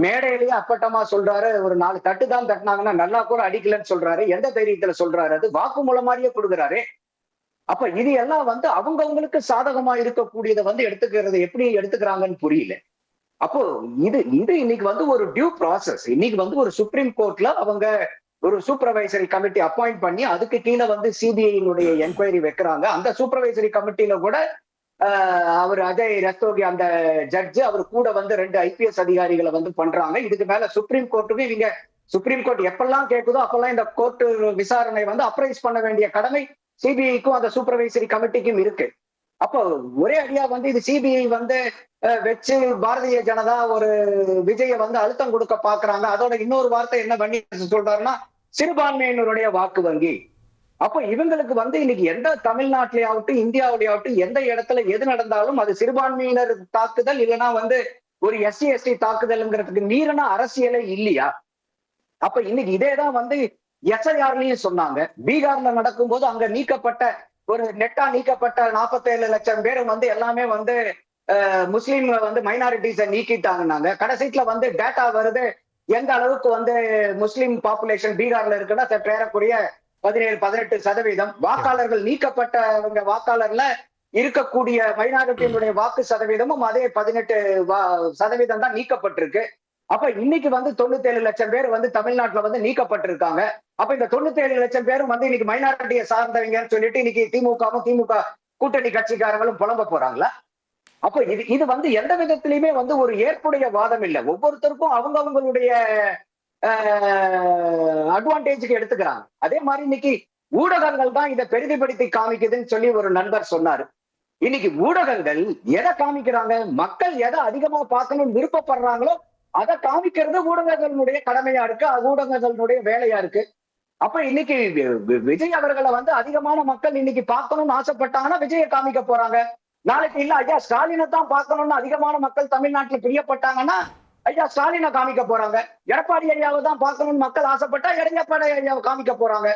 மேடையிலேயே அப்பட்டமா சொல்றாரு, ஒரு 4 தட்டு தான் தட்டினாங்கன்னா நல்லா கூட அடிக்கலன்னு சொல்றாரு. எந்த தைரியத்துல சொல்றாரு? அது வாக்குமூலம் மாதிரியே கொடுக்குறாரு. அப்ப இது எல்லாம் வந்து அவங்கவுங்களுக்கு சாதகமா இருக்கக்கூடியதை வந்து எப்படி எடுத்துக்கிறாங்கன்னு புரியல. அப்போ இது இன்னைக்கு வந்து ஒரு டியூ ப்ராசஸ். இன்னைக்கு வந்து ஒரு சுப்ரீம் கோர்ட்ல அவங்க ஒரு சூப்பர்வைசரி கமிட்டி அப்பாயிண்ட் பண்ணி அதுக்கு கீழே வந்து சிபிஐனுடைய என்கொயரி வைக்கிறாங்க. அந்த சூப்பர்வைசரி கமிட்டியில கூட அவர் அஜய் ரஸ்தோகி அந்த ஜட்ஜு அவர் கூட வந்து 2 IPS அதிகாரிகளை வந்து பண்றாங்க. இதுக்கு மேல சுப்ரீம் கோர்ட்டுக்கு இவங்க சுப்ரீம் கோர்ட் எப்பெல்லாம் கேட்குதோ அப்பெல்லாம் இந்த கோர்ட்டு விசாரணை வந்து அப்ரைஸ் பண்ண வேண்டிய கடமை சிபிஐக்கும் அந்த சூப்பர்வைசரி கமிட்டிக்கும் இருக்கு. அப்போ ஒரே அடியா வந்து இது சிபிஐ வந்து வச்சு பாரதிய ஜனதா ஒரு விஜய வந்து அழுத்தம் கொடுக்க பாக்குறாங்க. அதோட இன்னொரு வார்த்தை என்ன பண்ணி சொல்றாருன்னா சிறுபான்மையினருடைய வாக்கு வங்கி. அப்ப இவங்களுக்கு வந்து இன்னைக்கு எந்த தமிழ்நாட்டிலேயாவட்டும் இந்தியாவிலேயாவட்டும் எந்த இடத்துல எது நடந்தாலும் அது சிறுபான்மையினர் தாக்குதல் இல்லைன்னா வந்து ஒரு SC ST தாக்குதல்ங்கிறதுக்கு மீறின அரசியலே இல்லையா? அப்ப இன்னைக்கு இதேதான் வந்து SIRலயும் சொன்னாங்க. பீகார்ல நடக்கும்போது அங்க நீக்கப்பட்ட ஒரு நெட்டா நீக்கப்பட்ட 47 லட்சம் பேர் வந்து எல்லாமே வந்து முஸ்லீம் வந்து மைனாரிட்டிஸை நீக்கிட்டாங்கன்னாங்க. கடைசியில வந்து டேட்டா வருது எந்த அளவுக்கு வந்து முஸ்லீம் பாப்புலேஷன் பீகார்ல இருக்குன்னா ஏறக்குறைய 17-18% வாக்காளர்கள் நீக்கப்பட்டவங்க வாக்காளர்ல இருக்கக்கூடிய மைனாரிட்டியினுடைய வாக்கு சதவீதமும் அதே 18% தான் நீக்கப்பட்டிருக்கு. அப்ப இன்னைக்கு வந்து 97 லட்சம் பேர் வந்து தமிழ்நாட்டுல வந்து நீக்கப்பட்டிருக்காங்க. அப்ப இந்த 97 லட்சம் பேரும் வந்து இன்னைக்கு மைனாரிட்டியை சார்ந்தவங்கன்னு சொல்லிட்டு இன்னைக்கு திமுக கூட்டணி கட்சிக்காரங்களும் புலம்ப போறாங்களா? அப்ப இது வந்து எந்த விதத்திலையுமே வந்து ஒரு ஏற்புடைய வாதம் இல்லை. ஒவ்வொருத்தருக்கும் அவங்களுடைய அட்வான்டேஜுக்கு எடுத்துக்கிறாங்க. அதே மாதிரி இன்னைக்கு ஊடகங்கள் தான் இதை பெரிதுபடுத்தி காமிக்குதுன்னு சொல்லி ஒரு நண்பர் சொன்னாரு. இன்னைக்கு ஊடகங்கள் எதை காமிக்கிறாங்க? மக்கள் எதை அதிகமா பார்க்கணும்னு விருப்பப்படுறாங்களோ அதை காமிக்கிறது ஊடகங்களுடைய கடமையா இருக்கு, ஊடகங்களுடைய வேலையா இருக்கு. அப்ப இன்னைக்கு விஜய் அவர்களை வந்து அதிகமான மக்கள் இன்னைக்கு பார்க்கணும்னு ஆசைப்பட்டாங்கன்னா விஜயை காமிக்க போறாங்க. நாளைக்கு இல்ல ஐயா ஸ்டாலினை தான் பார்க்கணும்னு அதிகமான மக்கள் தமிழ்நாட்டுல பிரியப்பட்டாங்கன்னா ஐயா ஸ்டாலினை காமிக்க போறாங்க. எடப்பாடி ஐயாவை தான் பார்க்கணும்னு மக்கள் ஆசைப்பட்டா எடப்பாடி ஐயாவை காமிக்க போறாங்க.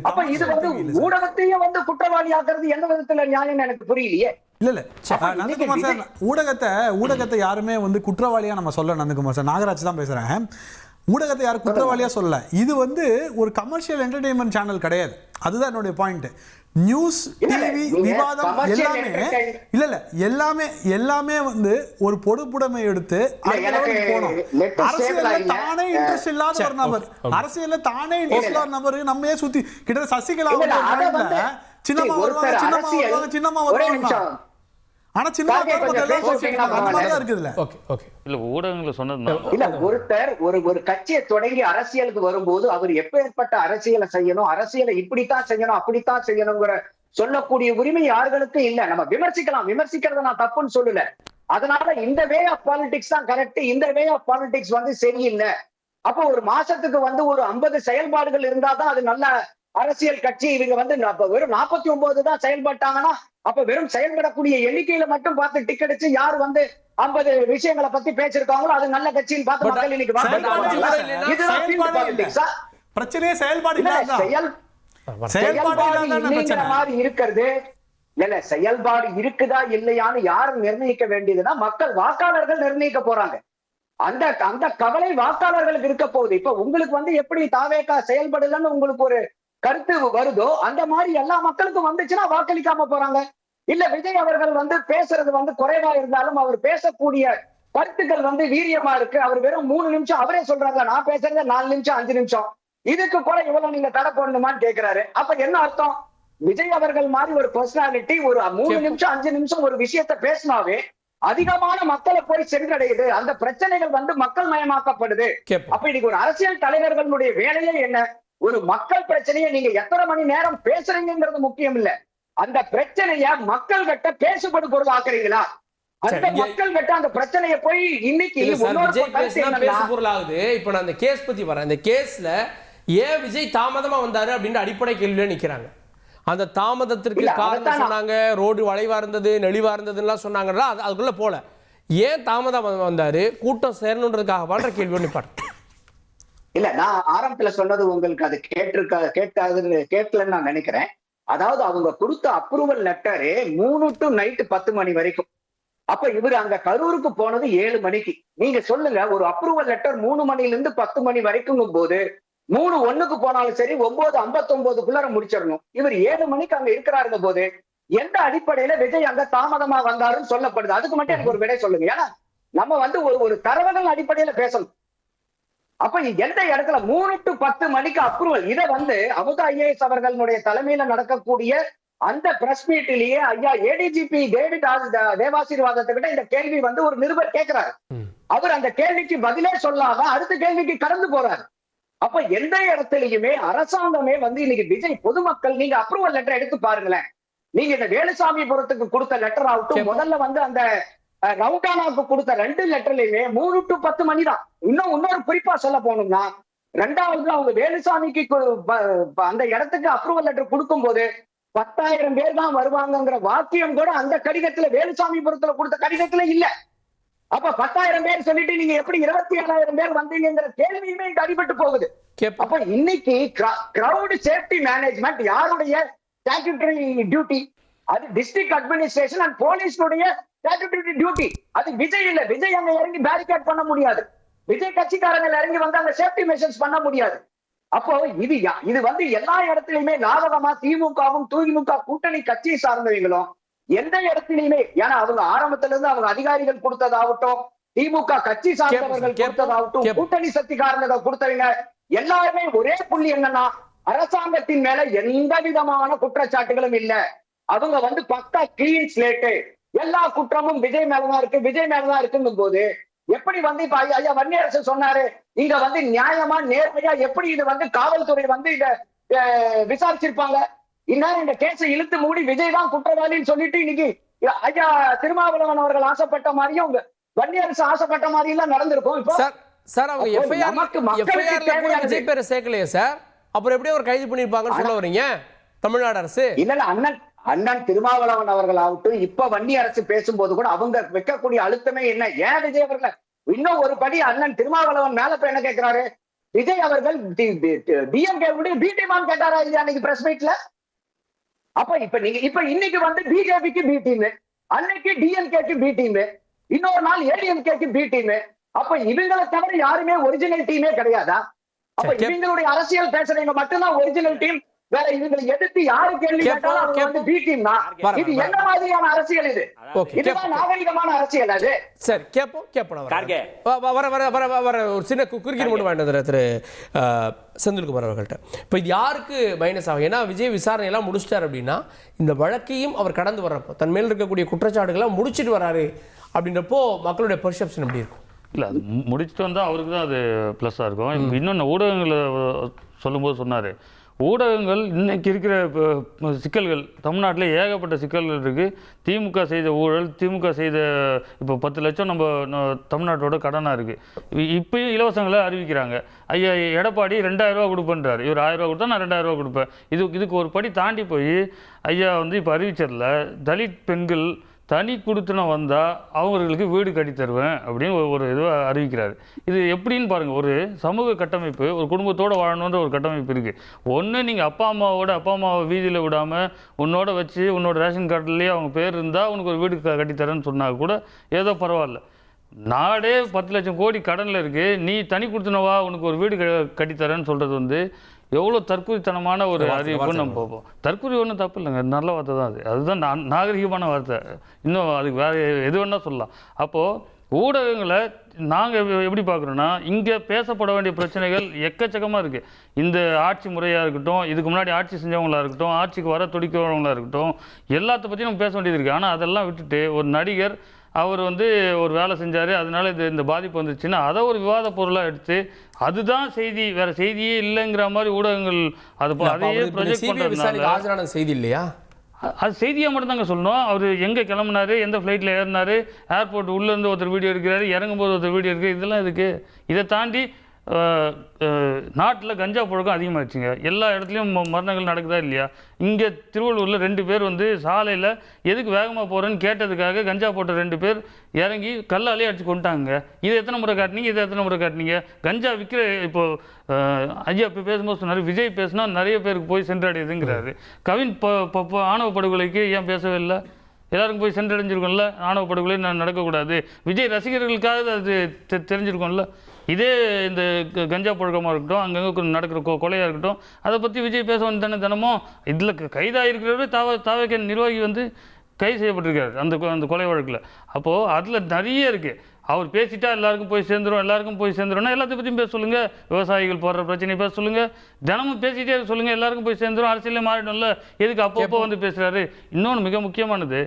அப்ப இது வந்து ஊடகத்தையும் வந்து குற்றவாளி ஆக்குறது எந்த விதத்துல நியாயம் எனக்கு புரியலையே. இல்ல நந்தகுமார் சார், ஊடகத்தை யாருமே வந்து குற்றவாளியா நம்ம சொல்ல நந்தகுமார் சார், நாகராஜ் தான் பேசுறேன். ஊடகத்தை யாரும் குற்றவாளியா சொல்லல. இது வந்து ஒரு கமர்ஷியல் என்டர்டெயின்மெண்ட் சேனல் கிடையாது. அதுதான் என்னுடைய பாயிண்ட். நியூஸ், டிவி, விவாதம் எல்லாமே இல்ல எல்லாமே வந்து ஒரு பொதுப்புடைமை எடுத்து போனோம். அரசியல்ல தானே இன்ட்ரெஸ்ட் இல்லாத ஒரு நபர், அரசியல்ல தானே இன்ட்ரெஸ்ட் இல்லாத நபர் நம்ம சுத்தி கிட்ட சசிகலா சின்னமா வருவாங்க சின்னமா வருவாங்க. ஆனா சின்ன இருக்குதுல்ல. இல்ல ஊடகங்களை சொன்னது இல்ல, ஒருத்தர் ஒரு கட்சியை தொடங்கி அரசியலுக்கு வரும்போது அவர் எப்பேற்பட்ட அரசியலை செய்யணும், அரசியலை இப்படித்தான் செய்யணும் அப்படித்தான் செய்யணுங்கிற சொல்லக்கூடிய உரிமை யார்களுக்கும் இல்ல. நம்ம விமர்சிக்கலாம், விமர்சிக்கிறத நான் தப்புன்னு சொல்லல. அதனால இந்த வே ஆஃப் பாலிடிக்ஸ் தான் கரெக்ட், இந்த வே ஆஃப் பாலிடிக்ஸ் வந்து சரியில்லை. அப்போ ஒரு மாசத்துக்கு வந்து ஒரு 50 செயல்பாடுகள் இருந்தாதான் அது நல்ல அரசியல் கட்சி. இவங்க வந்து வெறும் 49 தான் செயல்பட்டாங்கன்னா அப்ப வெறும் செயல்படக்கூடிய எண்ணிக்கையில மட்டும் பார்த்து டிக்கெட் அடிச்சு யார் வந்து 50 விஷயங்களை பத்தி பேசிருக்காங்களோ அது நல்ல கட்சின்னு பார்த்து மக்கள் இன்னைக்கு பிரச்சனையே செயல்பாடு மாதிரி இருக்கிறது இல்ல. செயல்பாடு இருக்குதா இல்லையான்னு யாரும் நிர்ணயிக்க வேண்டியதுன்னா மக்கள் வாக்காளர்கள் நிர்ணயிக்க போறாங்க. அந்த கவலை வாக்காளர்களுக்கு இருக்க போகுது. இப்ப உங்களுக்கு வந்து எப்படி தாவேகா செயல்படலன்னு உங்களுக்கு ஒரு கருத்து வருதோ அந்த மாதிரி எல்லா மக்களுக்கும் வந்துச்சுன்னா வாக்களிக்காம போறாங்க. இல்ல விஜய் அவர்கள் வந்து பேசுறது வந்து குறைவா இருந்தாலும் அவர் பேசக்கூடிய கருத்துக்கள் வந்து வீரியமா இருக்கு. அவர் வெறும் 3 நிமிஷம் அவரே சொல்றாங்க, நான் பேசுறது 4 நிமிஷம் 5 நிமிஷம், இதுக்கு கூட இவ்வளவு நீங்க தடை போடணுமான்னு கேட்கிறாரு. அப்ப என்ன அர்த்தம்? விஜய் அவர்கள் மாதிரி ஒரு பர்சனாலிட்டி ஒரு 3 நிமிஷம் 5 நிமிஷம் ஒரு விஷயத்த பேசினாவே அதிகமான மக்களை போய் சென்றடையுது. அந்த பிரச்சனைகள் வந்து மக்கள் மயமாக்கப்படுது. அப்ப இன்னைக்கு ஒரு அரசியல் தலைவர்களுடைய வேலையே என்ன? ஒரு மக்கள் பிரச்சனையை நீங்க எத்தனை மணி நேரம் பேசுறீங்கிறது முக்கியம் இல்ல, அந்த பிரச்சனைய மக்கள் கிட்ட பேசுபடு பொருள் ஆக்குறீங்களா? அந்த மக்கள் கிட்ட அந்த பிரச்சனையை போய் இன்னைக்கு பொருள் ஆகுது. இப்ப நான் அந்த கேஸ் பத்தி வரேன். அந்த கேஸ்ல ஏன் விஜய் தாமதமா வந்தாரு அப்படின்ற அடிப்படை கேள்வியில நிக்கிறாங்க. அந்த தாமதத்திற்கு காரணம் சொன்னாங்க, ரோடு வளைவா இருந்தது, நெளிவா இருந்ததுலாம் சொன்னாங்கன்னா அதுக்குள்ள போல. ஏன் தாமதம் வந்தாரு? கூட்டம் சேரணுன்றதுக்காக பண்ற கேள்வி நிப்பாரு. இல்ல, நான் ஆரம்பத்துல சொன்னது உங்களுக்கு அது கேட்கலன்னு நான் நினைக்கிறேன். அதாவது அவங்க கொடுத்த அப்ரூவல் லெட்டரு 3 to நைட்டு 10 மணி வரைக்கும். அப்ப இவர் அங்க கரூருக்கு போனது 7 மணிக்கு. நீங்க சொல்லுங்க, ஒரு அப்ரூவல் லெட்டர் 3 மணில இருந்து 10 மணி வரைக்கும் போது 3:01 போனாலும் சரி 9:59 முடிச்சிடணும். இவர் 7 மணிக்கு அங்க இருக்கிறாருங்க போது எந்த அடிப்படையில விஜய் அங்க தாமதமா வந்தாருன்னு சொல்லப்படுது? அதுக்கு மட்டும் எனக்கு ஒரு விடை சொல்லுங்க. ஏன்னா நம்ம வந்து ஒரு தரவுகள் அடிப்படையில பேசணும். அப்ப எந்த இடத்துல 3 to 10 மணிக்கு அப்ரூவல்? இதை வந்து அமுதா ஐஏஎஸ் அவர்களுடைய தலைமையில நடக்கக்கூடிய அந்த பிரஸ் மீட்டிலேயே ஐயா ஏடிஜிபி டேவிட் தேவாசீர்வாதத்தை விட இந்த கேள்வி வந்து ஒரு நிருபர் கேட்கிறாரு. அவர் அந்த கேள்விக்கு பதிலே சொல்லாம அடுத்த கேள்விக்கு கடந்து போறாரு. அப்ப எந்த இடத்துலயுமே அரசாங்கமே வந்து இன்னைக்கு விஜய் பொதுமக்கள் நீங்க அப்ரூவல் லெட்டர் எடுத்து பாருங்களேன். நீங்க இந்த வேலுசாமிபுரத்துக்கு கொடுத்த லெட்டர் ஆகட்டும், முதல்ல வந்து அந்த ரவுண்டானாவுக்கு கொடுத்த 2 லெட்டர்லயுமே 3 to 10 மணி தான். இன்னொரு குறிப்பா சொல்ல போனோம்னா, 2வது அவங்க வேலுசாமிக்கு அந்த இடத்துக்கு அப்ரூவல் லெட்டர் கொடுக்கும் போது 10,000 பேர் தான் வருவாங்கிற வாக்கியம் கூட அந்த கடிதத்துல வேலுசாமிபுரத்துல கொடுத்த கடிதத்துல இல்ல. அப்ப 10,000 பேர் சொல்லிட்டு நீங்க எப்படி 27,000 பேர் வந்தீங்கிற கேள்வியுமே இங்க அடிபட்டு போகுது. அப்ப இன்னைக்கு கிரவுட் சேஃப்டி மேனேஜ்மெண்ட் யாருடைய ஸ்டாட்யூட்டரி டியூட்டி? அது டிஸ்ட்ரிக்ட் அட்மினிஸ்ட்ரேஷன் அண்ட் போலீஸுடைய ஸ்டாட்யூட்டரி டியூட்டி. அது விஜய் இல்ல. விஜய் அங்க இறங்கி பேரிகேட் பண்ண முடியாது. விஜய் கட்சிக்காரங்க இறங்கி வந்து அந்த சேஃப்டி மெஷர்ஸ் பண்ண முடியாது. அப்போ இது வந்து எல்லா இடத்துலயுமே லாபகமா திமுகவும் திமுக கூட்டணி கட்சியை சார்ந்தவங்களும் எந்த இடத்துலயுமே, ஏன்னா அவங்க ஆரம்பத்துல இருந்து அவங்க அதிகாரிகள் கொடுத்ததாகட்டும், திமுக கட்சி சார்ந்தவர்கள் கொடுத்ததாகட்டும், கூட்டணி சக்திக்காரங்க கொடுத்தவங்க எல்லாருமே ஒரே புள்ளி என்னன்னா, அரசாங்கத்தின் மேல எந்த விதமான குற்றச்சாட்டுகளும் இல்ல. அவங்க வந்து பக்கா கிளீன் ஸ்லேட்டு, எல்லா குற்றமும் விஜய் மேலதான் இருக்கு, விஜய் மேலதான் இருக்குங்கும் போது எப்படி வந்து இப்ப ஐயா வன்னியரசு சொன்னாரு, இங்க வந்து நியாயமா நேர்மையா எப்படி இது வந்து காவல்துறை வந்து இத விசாரிச்சிருப்பாங்க? இந்நேரம் இந்த கேஸை இழுத்து மூடி விஜய் தான் குற்றவாளின்னு சொல்லிட்டு இன்னைக்கு ஐயா திருமாவளவன் அவர்கள் ஆசைப்பட்ட மாதிரியும் வன்னியரசு ஆசைப்பட்ட மாதிரி எல்லாம் நடந்திருக்கும். இப்போ சார் அவங்க எஃப்ஐஆர்ல விஜய் பேரை சேர்க்கலையே சார், அப்புறம் எப்படி அவர் கைது பண்ணிருப்பாங்கன்னு சொல்ல வரீங்க தமிழ்நாடு அரசு? இல்ல, அண்ணன் திருமாவளவன் அவர்கள் ஆகட்டும், இப்ப வன்னி அரசு பேசும்போது கூட அவங்க வைக்கக்கூடிய அழுத்தமே என்ன? ஏன் விஜய் அவர்கள் இன்னும் ஒரு படி அண்ணன் திருமாவளவன் மேல இப்ப என்ன கேட்கிறாரு? விஜய் அவர்கள் டிஎம்கே பி டீமான்னு கேட்டாரா இல்லையா அன்னைக்கு பிரஸ் மீட்ல? அப்ப இப்ப இன்னைக்கு வந்து பிஜேபிக்கு பி டீம், அன்னைக்கு டிஎம்கேக்கு பி டீம், இன்னொரு நாள் ஏடிஎம்கேக்கு பி டீம். அப்ப இவங்களை தவிர யாருமே ஒரிஜினல் டீமே கிடையாதா? அப்ப இவங்களுடைய அரசியல் பேசுறவங்க மட்டும்தான் ஒரிஜினல் டீம். வேற இவங்களை எதிர்த்து யாரு கேள்வி கேட்டாலும் அவங்க வந்து பி டீம் தான். இது என்ன மாதிரியான அரசியல்? இது இதுதான் நாகரிகமான அரசியல்? அது சரி, கேட்போம். வர ஒரு சின்ன குறுக்கீடு மட்டும் வேண்டாம் திரு செந்தில்குமார் அவர்கள்ட்ட. இப்போ இது யாருக்கு மைனஸ் ஆகும்? ஏன்னா விஜய் விசாரணை எல்லாம் முடிச்சிட்டார் அப்படின்னா இந்த வழக்கையும் அவர் கடந்து வர்றப்போ தன் மேல் இருக்கக்கூடிய குற்றச்சாட்டுகள்லாம் முடிச்சிட்டு வராரு அப்படின்றப்போ மக்களுடைய பெர்செப்ஷன் எப்படி இருக்கும்? இல்லை, அது முடிச்சுட்டு வந்தால் அவருக்கு தான் அது ப்ளஸ்ஸாக இருக்கும். இன்னொன்று ஊடகங்களை சொல்லும்போது சொன்னார், ஊடகங்கள் இன்னைக்கு இருக்கிற சிக்கல்கள் தமிழ்நாட்டில் ஏகப்பட்ட சிக்கல்கள் இருக்குது. திமுக செய்த ஊழல், திமுக செய்த இப்போ 10 லட்சம் நம்ம தமிழ்நாட்டோட கடனாக இருக்குது. இப்பயும் இலவசங்களை அறிவிக்கிறாங்க. ஐயா எடப்பாடி 2000 ரூபா கொடுப்பேன்றார். இவர் 1000 ரூபா கொடுத்தா நான் 2000 ரூபா கொடுப்பேன். இதுக்கு ஒரு படி தாண்டி போய் ஐயா வந்து இப்போ அறிவிச்சதில் தலித் பெண்கள் தனி கொடுத்துன வந்தால் அவங்களுக்கு வீடு கட்டி தருவேன் அப்படின்னு ஒரு இதுவை அறிவிக்கிறாரு. இது எப்படின்னு பாருங்கள், ஒரு சமூக கட்டமைப்பு, ஒரு குடும்பத்தோடு வாழணுன்ற ஒரு கட்டமைப்பு இருக்குது. ஒன்று நீங்கள் அப்பா அம்மாவை வீதியில் விடாமல் உன்னோட வச்சு உன்னோட ரேஷன் கார்டுலேயே அவங்க பேர் இருந்தால் உனக்கு ஒரு வீடு கட்டித்தரேன்னு சொன்னால் கூட ஏதோ பரவாயில்ல. நாடே 10 லட்சம் கோடி கடனில் இருக்குது, நீ தனி கொடுத்துனவா உனக்கு ஒரு வீடு கட்டித்தரேன்னு சொல்கிறது வந்து எவ்வளோ தற்கொலைத்தனமான ஒரு அறிவிப்புன்னு நம்ம பார்ப்போம். தற்கொலை ஒன்றும் தப்பு இல்லைங்க, நல்ல வார்த்தை தான். அதுதான் நாகரிகமான வார்த்தை. இன்னும் அதுக்கு வேறு எது வேணால் சொல்லலாம். அப்போது ஊடகங்களை நாங்கள் எப்படி பார்க்குறோன்னா, இங்கே பேசப்பட வேண்டிய பிரச்சனைகள் எக்கச்சக்கமாக இருக்குது. இந்த ஆட்சி முறையாக இருக்கட்டும், இதுக்கு முன்னாடி ஆட்சி செஞ்சவங்களாக இருக்கட்டும், ஆட்சிக்கு வர துடிக்கிறவங்களாக இருக்கட்டும், எல்லாத்த பற்றியும் நம்ம பேச வேண்டியது இருக்குது. ஆனால் அதெல்லாம் விட்டுட்டு ஒரு நடிகர் அவர் வந்து ஒரு வேலை செஞ்சார், அதனால இந்த பாதிப்பு வந்துச்சுன்னா அதை ஒரு விவாத பொருளாக எடுத்து அதுதான் செய்தி, வேற செய்தியே இல்லைங்கிற மாதிரி ஊடகங்கள் அதையே ப்ரொஜெக்ட் பண்ணுறதுனால செய்தி இல்லையா? அது செய்தியாக மட்டும்தாங்க சொல்லணும். அவர் எங்கே கிளம்புனாரு, எந்த ஃப்ளைட்டில் ஏறினாரு, ஏர்போர்ட் உள்ளேருந்து ஒருத்தர் வீடியோ எடுக்கிறாரு, இறங்கும்போது ஒருத்தர் வீடியோ இருக்குது, இதெல்லாம் இருக்குது. இதை தாண்டி நாட்டில் கஞ்சா புழக்கம் அதிகமாகிடுச்சுங்க. எல்லா இடத்துலையும் மரணங்கள் நடக்குதா இல்லையா? இங்கே திருவள்ளூரில் 2 பேர் வந்து சாலையில் எதுக்கு வேகமாக போகிறேன்னு கேட்டதுக்காக கஞ்சா போட்ட 2 பேர் இறங்கி கல்லாலே அடிச்சு கொண்டாங்க. இதை எத்தனை முறை காட்டினீங்க? கஞ்சா விற்கிற இப்போது ஐயா இப்போ பேசும்போது சொன்னார், விஜய் பேசினா நிறைய பேருக்கு போய் சென்றடையுதுங்கிறாரு. கவின் ஆணவ படுகொலைக்கு ஏன் பேசவே இல்லை? எல்லாருக்கும் போய் சென்றடைஞ்சிருக்கோம்ல. ஆணவ படுகொலை நடக்கக்கூடாது, விஜய் ரசிகர்களுக்காக அது தெரிஞ்சிருக்கோம்ல. இதே இந்த கஞ்சா புழக்கமாக இருக்கட்டும், அங்கங்கே நடக்கிற கொலையாக இருக்கட்டும், அதை பற்றி விஜய் பேச வந்து தினமும் இதில் கைதாக இருக்கிறவரே தாவேக நிர்வாகி வந்து கைது செய்யப்பட்டிருக்காரு அந்த கொலை வழக்கில். அப்போது அதில் நிறைய இருக்குது. அவர் பேசிட்டா எல்லாருக்கும் போய் சேர்ந்துரும்னா எல்லாத்தையும் பற்றியும் பேச சொல்லுங்கள். விவசாயிகள் போடுற பிரச்சனையை பேச சொல்லுங்கள். தினமும் பேசிகிட்டே சொல்லுங்கள், எல்லாருக்கும் போய் சேர்ந்துடும். அரசியலே மாறிடும்ல, எதுக்கு அப்பப்போ வந்து பேசுகிறாரு? இன்னொன்று மிக முக்கியமானது,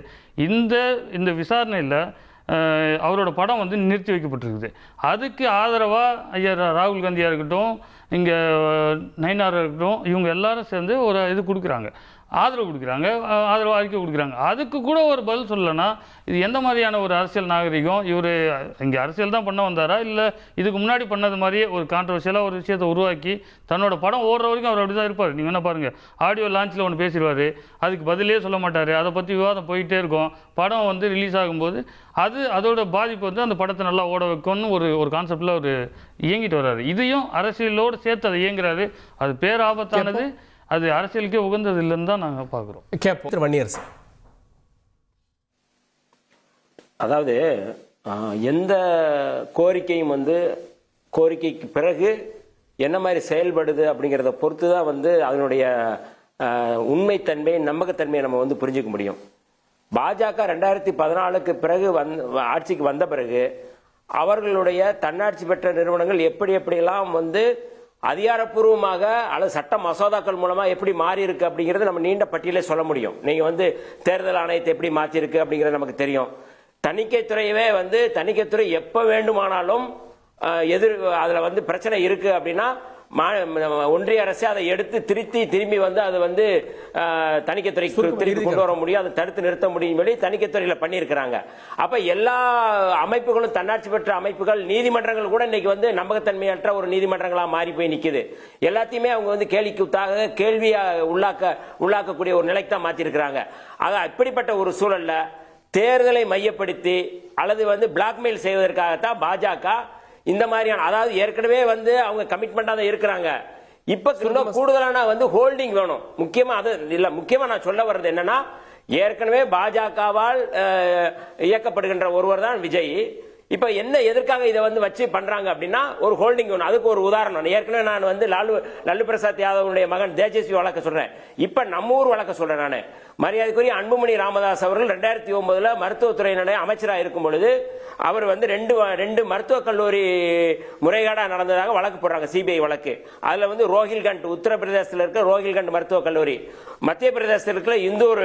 இந்த விசாரணையில் அவரோட படம் வந்து நிறுத்தி வைக்கப்பட்டிருக்குது. அதுக்கு ஆதரவாக ஐயா ராகுல் காந்தியாக இருக்கட்டும், இங்கே நயினாராக இருக்கட்டும், இவங்க எல்லாரும் சேர்ந்து ஒரு இது கொடுக்குறாங்க, ஆதரவு அறிக்கை கொடுக்குறாங்க. அதுக்கு கூட ஒரு பதில் சொல்லலைன்னா இது எந்த மாதிரியான ஒரு அரசியல் நாகரிகம்? இவர் இங்கே அரசியல் தான் பண்ண வந்தாரா, இல்லை இதுக்கு முன்னாடி பண்ணது மாதிரியே ஒரு கான்ட்ரவர்ஷியலாக ஒரு விஷயத்தை உருவாக்கி தன்னோட படம் ஓடுற வரைக்கும் அவர் அப்படி தான் இருப்பார். நீங்கள் என்ன பாருங்கள், ஆடியோ லான்ச்சில் ஒன்று பேசிடுவார், அதுக்கு பதிலே சொல்ல மாட்டார், அதை பற்றி விவாதம் போயிட்டே இருக்கும். படம் வந்து ரிலீஸ் ஆகும்போது அதோட பாதிப்பு வந்து அந்த படத்தை நல்லா ஓட வைக்கும்னு ஒரு கான்செப்டில் அவர் இயங்கிட்டு வர்றாரு. இதையும் அரசியலோடு சேர்த்து அதை இயங்குறாரு. அது பேராபத்தானது, அது அரசியலுக்கே உகந்தது இல்லைன்னு தான் நாங்கள் பார்க்குறோம். கேட்போம் வன்னியரசு. அதாவது எந்த கோரிக்கையும் வந்து கோரிக்கைக்கு பிறகு என்ன மாதிரி செயல்படுது அப்படிங்கிறத பொறுத்து தான் வந்து அதனுடைய உண்மைத்தன்மை, நம்பகத்தன்மையை நம்ம வந்து புரிஞ்சுக்க முடியும். பாஜக 2014க்கு பிறகு ஆட்சிக்கு வந்த பிறகு அவர்களுடைய தன்னாட்சி பெற்ற நிறுவனங்கள் எப்படியெல்லாம் வந்து அதிகாரப்பூர்வமாக அல்லது சட்ட மசோதாக்கள் மூலமா எப்படி மாறி இருக்கு அப்படிங்கறது நம்ம நீண்ட பட்டியலே சொல்ல முடியும். நீங்க வந்து தேர்தல் ஆணையத்தை எப்படி மாற்றி இருக்கு அப்படிங்கிறது நமக்கு தெரியும். தணிக்கைத்துறையவே வந்து தணிக்கைத்துறை எப்ப வேண்டுமானாலும் அதுல வந்து பிரச்சனை இருக்கு அப்படின்னா ஒன்றிய அரசு அதை எடுத்து திரும்பி வந்து அது வந்து தணிக்கைத்துறைக்கு திருப்பி கொண்டு வர முடியும், அதை தடுத்து நிறுத்த முடியும் தணிக்கைத்துறையில பண்ணியிருக்கிறாங்க. அப்ப எல்லா அமைப்புகளும் தன்னாட்சி பெற்ற அமைப்புகள், நீதிமன்றங்கள் கூட இன்னைக்கு வந்து நம்பகத்தன்மையற்ற ஒரு நீதிமன்றங்களா மாறி போய் நிக்குது. எல்லாத்தையுமே அவங்க வந்து கேள்விக்குத்தாக கேள்வியா உள்ளாக்கக்கூடிய ஒரு நிலைக்கு தான் மாத்தி இருக்கிறாங்க. ஆக இப்படிப்பட்ட ஒரு சூழல்ல தேர்தலை மையப்படுத்தி அல்லது வந்து பிளாக்மெயில் செய்வதற்காகத்தான் பாஜக இந்த மாதிரியான, அதாவது ஏற்கனவே வந்து அவங்க கமிட்மெண்டா தான் இருக்கிறாங்க. இப்ப கூடுதலான வந்து ஹோல்டிங் வேணும். முக்கியமா அது இல்ல, முக்கியமா நான் சொல்ல வர்றது என்னன்னா, ஏற்கனவே பாஜகவால் இயக்கப்படுகின்ற ஒருவர் தான் விஜய். இப்ப என்ன எதற்காக இதை வந்து வச்சு பண்றாங்க அப்படின்னா ஒரு ஹோல்டிங் ஒன்று. அதுக்கு ஒரு உதாரணம், ஏற்கனவே நான் வந்து லல்லு பிரசாத் யாதவனுடைய மகன் தேஜஸ்வி வழக்க சொல்றேன். இப்ப நம்ம ஊர் வழக்க சொல்றேன். நான் மரியாதைக்குரிய அன்புமணி ராமதாஸ் அவர்கள் 2009 மருத்துவத்துறையினுடைய அமைச்சராக இருக்கும் பொழுது அவர் வந்து ரெண்டு மருத்துவக் கல்லூரி முறைகேடா நடந்ததாக வழக்கு போடுறாங்க, சிபிஐ வழக்கு. அதுல வந்து ரோஹில்கண்ட், உத்தரப்பிரதேசத்தில் இருக்க ரோஹில்கண்ட் மருத்துவக் கல்லூரி, மத்திய பிரதேசத்தில் இருக்கிற இந்தூர்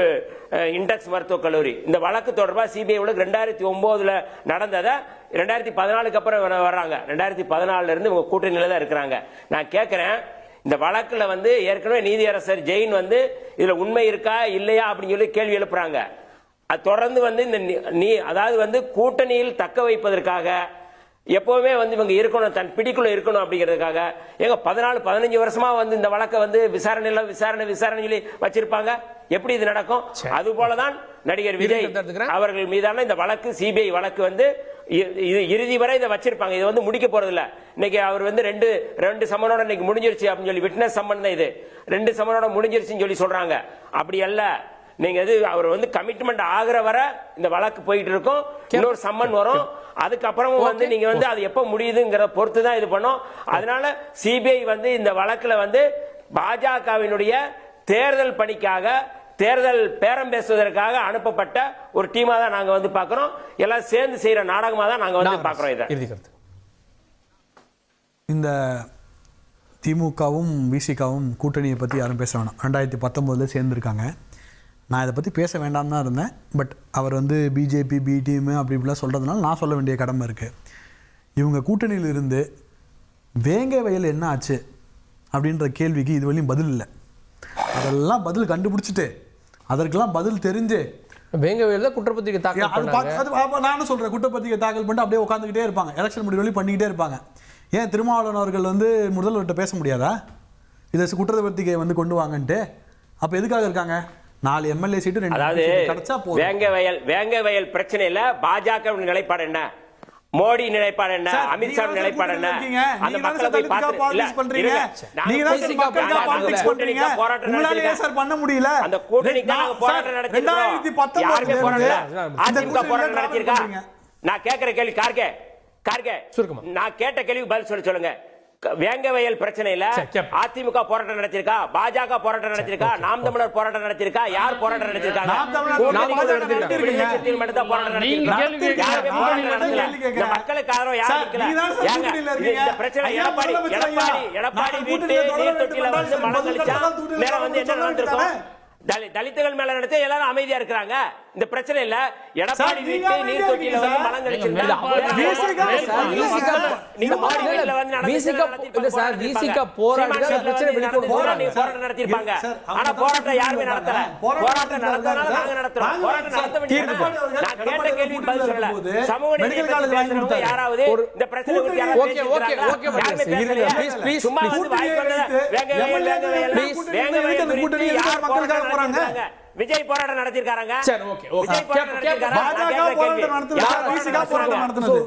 இண்டெக்ஸ் மருத்துவக் கல்லூரி. இந்த வழக்கு தொடர்பாக சிபிஐ வழக்கு 2009 நடந்ததை 2014 அப்புறம் வர்றாங்க. 2014 இருந்து உங்க கூட்டணியில தான் இருக்கிறாங்க. நான் கேட்கிறேன், இந்த வழக்குல வந்து ஏற்கனவே நீதியரசர் ஜெயின் வந்து இதுல உண்மை இருக்கா இல்லையா அப்படின்னு சொல்லி கேள்வி எழுப்புறாங்க. அது தொடர்ந்து வந்து இந்த அதாவது வந்து கூட்டணியில் தக்க வைப்பதற்காக எப்பவுமே வந்து இவங்க இருக்கணும், தன் பிடிக்குள்ள இருக்கணும் அப்படிங்கிறதுக்காக எங்க 14-15 வருஷமா வந்து இந்த வழக்கை வந்து விசாரணை சொல்லி வச்சிருப்பாங்க. எப்படி இது நடக்கும்? அது போலதான் நடிகர் விஜய் அவர்கள் மீதான இந்த வழக்கு, சிபிஐ வழக்கு வந்து இறுதி வரை இதை வச்சிருப்பாங்க. இது வந்து முடிக்க போறது இல்ல. இன்னைக்கு அவர் வந்து ரெண்டு சம்மனோட இன்னைக்கு முடிஞ்சிருச்சு அப்படின்னு சொல்லி, விட்னஸ் சம்மன் தான் இது, 2 சம்மனோட முடிஞ்சிருச்சுன்னு சொல்லி சொல்றாங்க. அப்படி அல்ல. நீங்க அவர் வந்து கமிட்மெண்ட் ஆகிற வரை இந்த வழக்கு போயிட்டு இருக்கும். இன்னொரு சம்மன் வரும். அதுக்கப்புறமும் வந்து நீங்க வந்து அது எப்ப முடியுதுங்கிற பொறுத்து தான் இது பண்ணும். அதனால சிபிஐ வந்து இந்த வழக்குல வந்து பாஜகவினுடைய தேர்தல் பணிக்காக, தேர்தல் பேரம் பேசுவதற்காக அனுப்பப்பட்ட ஒரு டீமா தான் நாங்க வந்து பாக்குறோம். எல்லாம் சேர்ந்து செய்யற நாடகமா தான் நாங்க வந்து பாக்குறோம். இதை இந்த திமுகவும் விசிகாவும் கூட்டணியை பற்றி யாரும் பேச வேணாம். 2019 சேர்ந்துருக்காங்க. நான் இதை பற்றி பேச வேண்டாம் தான் இருந்தேன். பட் அவர் வந்து பிஜேபி பி டீம் அப்படி இப்படிலாம் சொல்கிறதுனால நான் சொல்ல வேண்டிய கடமை இருக்குது. இவங்க கூட்டணியில் இருந்து வேங்கை வயல் என்ன ஆச்சு அப்படின்ற கேள்விக்கு இது வரையும் பதில் இல்லை. அதெல்லாம் பதில் கண்டுபிடிச்சிட்டு, அதற்கெல்லாம் பதில் தெரிஞ்சு வேங்கை வயல் தான் குற்றப்பத்திரிகை தாக்கல், நானும் சொல்கிறேன், குற்றப்பத்திரிகை தாக்கல் பண்ணிட்டு அப்படியே உட்காந்துக்கிட்டே இருப்பாங்க. எலெக்ஷன் முடிவு வழி பண்ணிக்கிட்டே இருப்பாங்க. ஏன் திருமாவளவன் அவர்கள் வந்து முதல்வர்கிட்ட பேச முடியாதா இதை குற்றப்பத்திரிகை வந்து கொண்டு வாங்கன்ட்டு? அப்போ எதுக்காக இருக்காங்க? 4 எம்எல்ஏ சீட்டு 2 கிடைச்சா போதும். வேங்கை வயல் பிரச்சனையில பாஜக நிலைப்பாடு என்ன, மோடி நிலைப்பாடு என்ன, அமித்ஷா நிலைப்பாடு என்ன? அந்த மக்களை போய் பண்ண முடியல. அந்த கூட்டணிக்காக போராட்டம் நடத்திருக்கோம். யாருமே போராட்டம் அதிமுக போராட்டம் நடத்திருக்கா? நான் கேட்கிற கேள்வி கார்கே நான் கேட்ட கேள்விக்கு பதில் சொல்லுங்க. வேங்கை வயல் பிரச்சனையில அதிமுக போராட்டம் நடத்திருக்கா, பாஜக போராட்டம் நடத்திருக்கா, நாம் தமிழர் போராட்டம் நடத்திருக்கா? யார் போராட்டம் நடத்திருக்காங்க? மக்களுக்கு ஆதரவு யாரும் இந்த பிரச்சனை எடப்பாடி வீட்டு நீர் தொட்டியில வந்து மனம் கழிச்சா மேல வந்து என்ன நடந்திருக்கும்? தலித்துகள் மேல நடத்த எல்லாரும் அமைதியா இருக்கிறாங்க. இந்த பிரச்சனை இல்ல. எடப்பாடி வீட்டு நீர் தொட்டியில வந்து மலம் கழிச்சிருந்தா போராட்டம் நடத்திருப்பாங்க. ஆனா போராட்டம் யாருமே நடத்தல. போராட்டம் நடத்தினால நாங்க நடத்துறோம். போராட்டம் நடத்த வேண்டிய நான் கேட்ட கேள்விக்கு பதில் சொல்லல. சமூக நீதி பேசுறவங்க யாராவது இந்த பிரச்சனை சும்மா வந்து விஜய் போராட்டம் நடத்திருக்காங்க.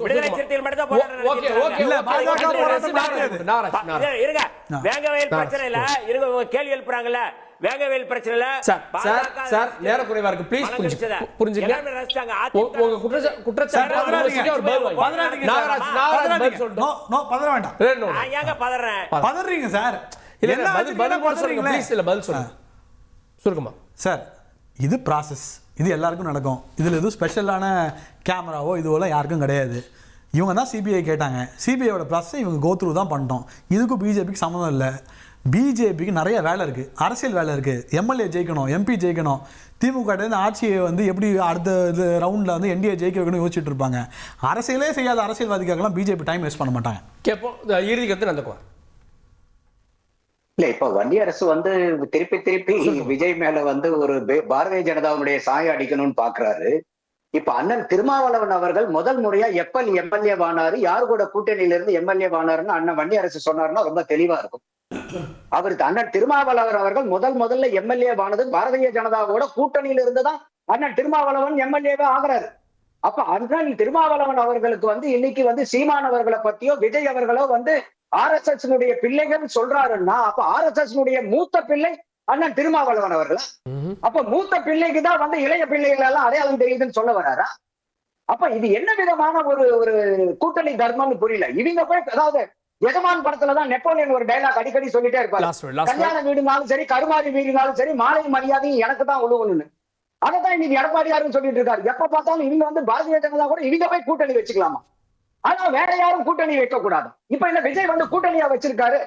விடுதலை சிறுத்தைகள் மட்டும் வேங்க வயல் பிரச்சனையில கேள்வி எழுப்புறாங்கல்ல. வேங்க வயல் பிரச்சனையில நேர குறைவா இருக்கு. ப்ளீஸ் புரிஞ்சுங்க. உங்க குற்றச்சாட்டு பதறீங்க சார். சுருக்கமா சார், இது ப்ராசஸ், இது எல்லாருக்கும் நடக்கும். இதில் எதுவும் ஸ்பெஷலான கேமராவோ இதுவெல்லாம் யாருக்கும் கிடையாது. இவங்க தான் சிபிஐ கேட்டாங்க. சிபிஐயோட ப்ராசஸை இவங்க கோத்ரூ தான் பண்ணிட்டோம். இதுக்கும் பிஜேபிக்கு சம்மந்தம் இல்லை. பிஜேபிக்கு நிறைய வேலை இருக்குது, அரசியல் வேலை இருக்குது. எம்எல்ஏ ஜெயிக்கணும், எம்பி ஜெயிக்கணும். திமுக ஆட்சியை வந்து எப்படி அடுத்த ரவுண்டில் வந்து என்டிஏ ஜெயிக்க வைக்கணும் யோசிச்சுட்டு இருப்பாங்க. அரசியலே செய்யாத அரசியல்வாதிக்காகலாம் பிஜேபி டைம் வேஸ்ட் பண்ண மாட்டாங்க. கேட்போம். இறுதி கருத்து நந்தகுமார். இல்ல, இப்ப வன்னிய அரசு வந்து திருப்பி விஜய் மேல வந்து ஒரு பாரதிய ஜனதாவுடைய சாயம் அடிக்கணும்னு பாக்குறாரு. இப்ப அண்ணன் திருமாவளவன் அவர்கள் முதல் முறையா எப்பல் எம்எல்ஏ வானாரு, யாரு கூட கூட்டணியில இருந்து எம்எல்ஏ வானாருன்னு அண்ணன் வன்னிய அரசு சொன்னாருன்னா ரொம்ப தெளிவா இருக்கும். அவருக்கு அண்ணன் திருமாவளவன் அவர்கள் முதல்ல எம்எல்ஏ வானது பாரதிய ஜனதாவோட கூட்டணியில இருந்துதான் அண்ணன் திருமாவளவன் எம்எல்ஏவே ஆகிறாரு. அப்ப அண்ணன் திருமாவளவன் அவர்களுக்கு வந்து இன்னைக்கு வந்து சீமான் அவர்களை பத்தியோ விஜய் அவர்களோ வந்து RSS பிள்ளைகள் சொல்றாருன்னா, அப்ப RSS மூத்த பிள்ளை அண்ணன் திருமாவளவன் அவர்கள். அப்ப மூத்த பிள்ளைக்கு தான் வந்து இளைய பிள்ளைகள் எல்லாம் அடையாளம் தெரியுதுன்னு சொல்ல வராரா? அப்ப இது என்ன விதமான ஒரு ஒரு கூட்டணி தர்மம்னு புரியல. இவங்க போய் அதாவது எஜமான் படத்துலதான் நெப்போலியன் ஒரு டைலாக் அடிக்கடி சொல்லிட்டே இருப்பாரு. கல்யாண வீடுனாலும் சரி, கருமாரி வீடுனாலும் சரி, மாலை மரியாதையும் எனக்கு தான் உழுவணும்னு. அதான் இன்னைக்கு எடப்பாடியாருன்னு சொல்லிட்டு இருக்காரு. எப்ப பார்த்தாலும் இவங்க வந்து பாரதிய ஜனதா கூட இவங்க போய் கூட்டணி வச்சுக்கலாமா? ஆனா வேற யாரும் கூட்டணி வைக்க கூடாது. இப்ப என்ன விஜய் வந்து கூட்டணியா வச்சிருக்காரு.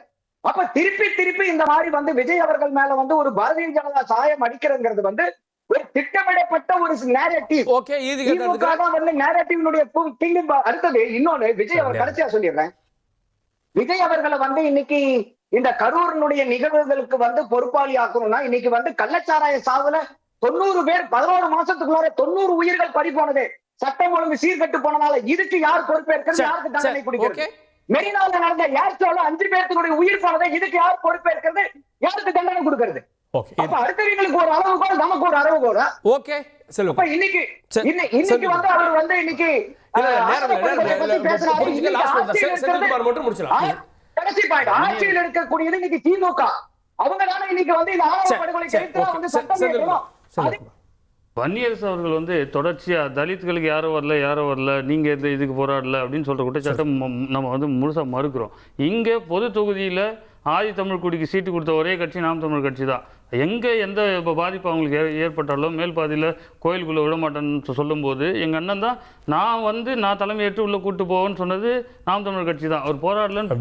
அப்ப திருப்பி இந்த மாதிரி வந்து விஜய் அவர்கள் மேல வந்து ஒரு பாரதிய ஜனதா சாயம் அடிக்கிறதுங்கிறது வந்து ஒரு திட்டமிடப்பட்ட ஒரு நேரேட்டிவ். வந்து நேரேட்டிவ்னுடைய அடுத்தது இன்னொன்னு விஜய் அவர் கடைசியா சொல்லிடுறேன். விஜய் அவர்களை வந்து இன்னைக்கு இந்த கரூரினுடைய நிகழ்வுகளுக்கு வந்து பொறுப்பாளி ஆக்கணும்னா இன்னைக்கு வந்து கள்ளச்சாராய சாவுல 90 பேர் 11 மாசத்துக்குள்ளார 90 உயிர்கள் பறி போனது சட்டம் ஒழுங்கு சீர்கட்டு போனதால இதுக்கு யார் பொறுப்பேற்கிறது, யாருக்கு தண்டனை கொடுக்கிறது? மெரினால நடந்த ஏர் ஷோல 5 பேருடைய உயிர் போனதை இதுக்கு யார் பொறுப்பேற்கிறது, யாருக்கு தண்டனை கொடுக்கிறது? அப்ப அடுத்தவங்களுக்கு ஒரு அளவுகோல், நமக்கு ஒரு அளவுகோல். ஓகே செல்வம். அப்ப இன்னைக்கு வந்து அவர் வந்து இன்னைக்கு கடைசி பாயிண்ட் ஆட்சியில் இருக்கக்கூடியது இன்னைக்கு திமுக. அவங்க தானே இன்னைக்கு வந்து இந்த ஆணவப்படுகொலை வந்து சட்டம். வன்னியரசு அவர்கள் வந்து தொடர்ச்சியா தலித்துகளுக்கு யாரும் வரல நீங்க இதுக்கு போராடல அப்படின்னு சொல்ற குற்றச்சாட்டை நம்ம வந்து முழுசா மறுக்கிறோம். இங்க பொது தொகுதியில ஆதி தமிழ் குடிக்கு சீட்டு கொடுத்த ஒரே கட்சி நாம் தமிழ் கட்சி தான். எங்கே எந்த பாதிப்பு அவங்களுக்கு ஏற்பட்டாலும் மேல் பாதியில் கோயிலுக்குள்ளே விட மாட்டேன்னு சொல்லும்போது எங்கள் அண்ணன் தான் நான் தலைமை ஏற்று உள்ள கூட்டு போவேன்னு சொன்னது நாம் தமிழர் கட்சி தான். அவர் போராடலன்னு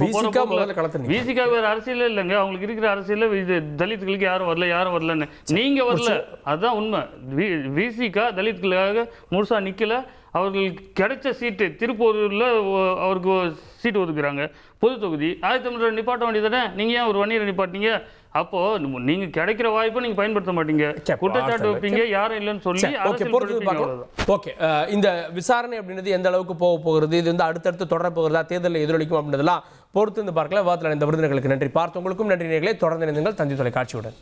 விசிகா வேறு அரசியலே இல்லைங்க. அவங்களுக்கு இருக்கிற அரசியலில் இது தலித்துகளுக்கு யாரும் வரலன்னு நீங்கள் வரல, அதுதான் உண்மை. விசிகா தலித்துகளுக்காக முழுசாக நிற்கல. அவர்களுக்கு கிடைச்ச சீட்டு திருப்பூரில் அவருக்கு சீட்டு ஒதுக்குறாங்க பொது தொகுதி. ஆதி தமிழர் நிப்பாட்ட வேண்டியதானே, நீங்கள் ஏன் ஒரு வன்னியரை நிப்பாட்டிங்க? அப்போ நீங்க கிடைக்கிற வாய்ப்பை நீங்க பயன்படுத்த மாட்டீங்க, குற்றச்சாட்டு வைப்பீங்க, யாரும் இல்லைன்னு சொல்லி. ஓகே, இந்த விசாரணை அப்படின்றது எந்த அளவுக்கு போக போகிறது, இது வந்து அடுத்தடுத்து தொடர போகிறதா, தேர்தலில் எதிரொலிக்கும் அப்படின்றதெல்லாம் பொறுத்து பார்க்கலாம். வார்த்தையில் இந்த விருந்தினர்களுக்கு நன்றி. பார்த்தவங்களுக்கும் நன்றி நேயர்களே. தொடர்ந்து இணைந்தீர்கள் தந்தி தொலைக்காட்சியுடன்.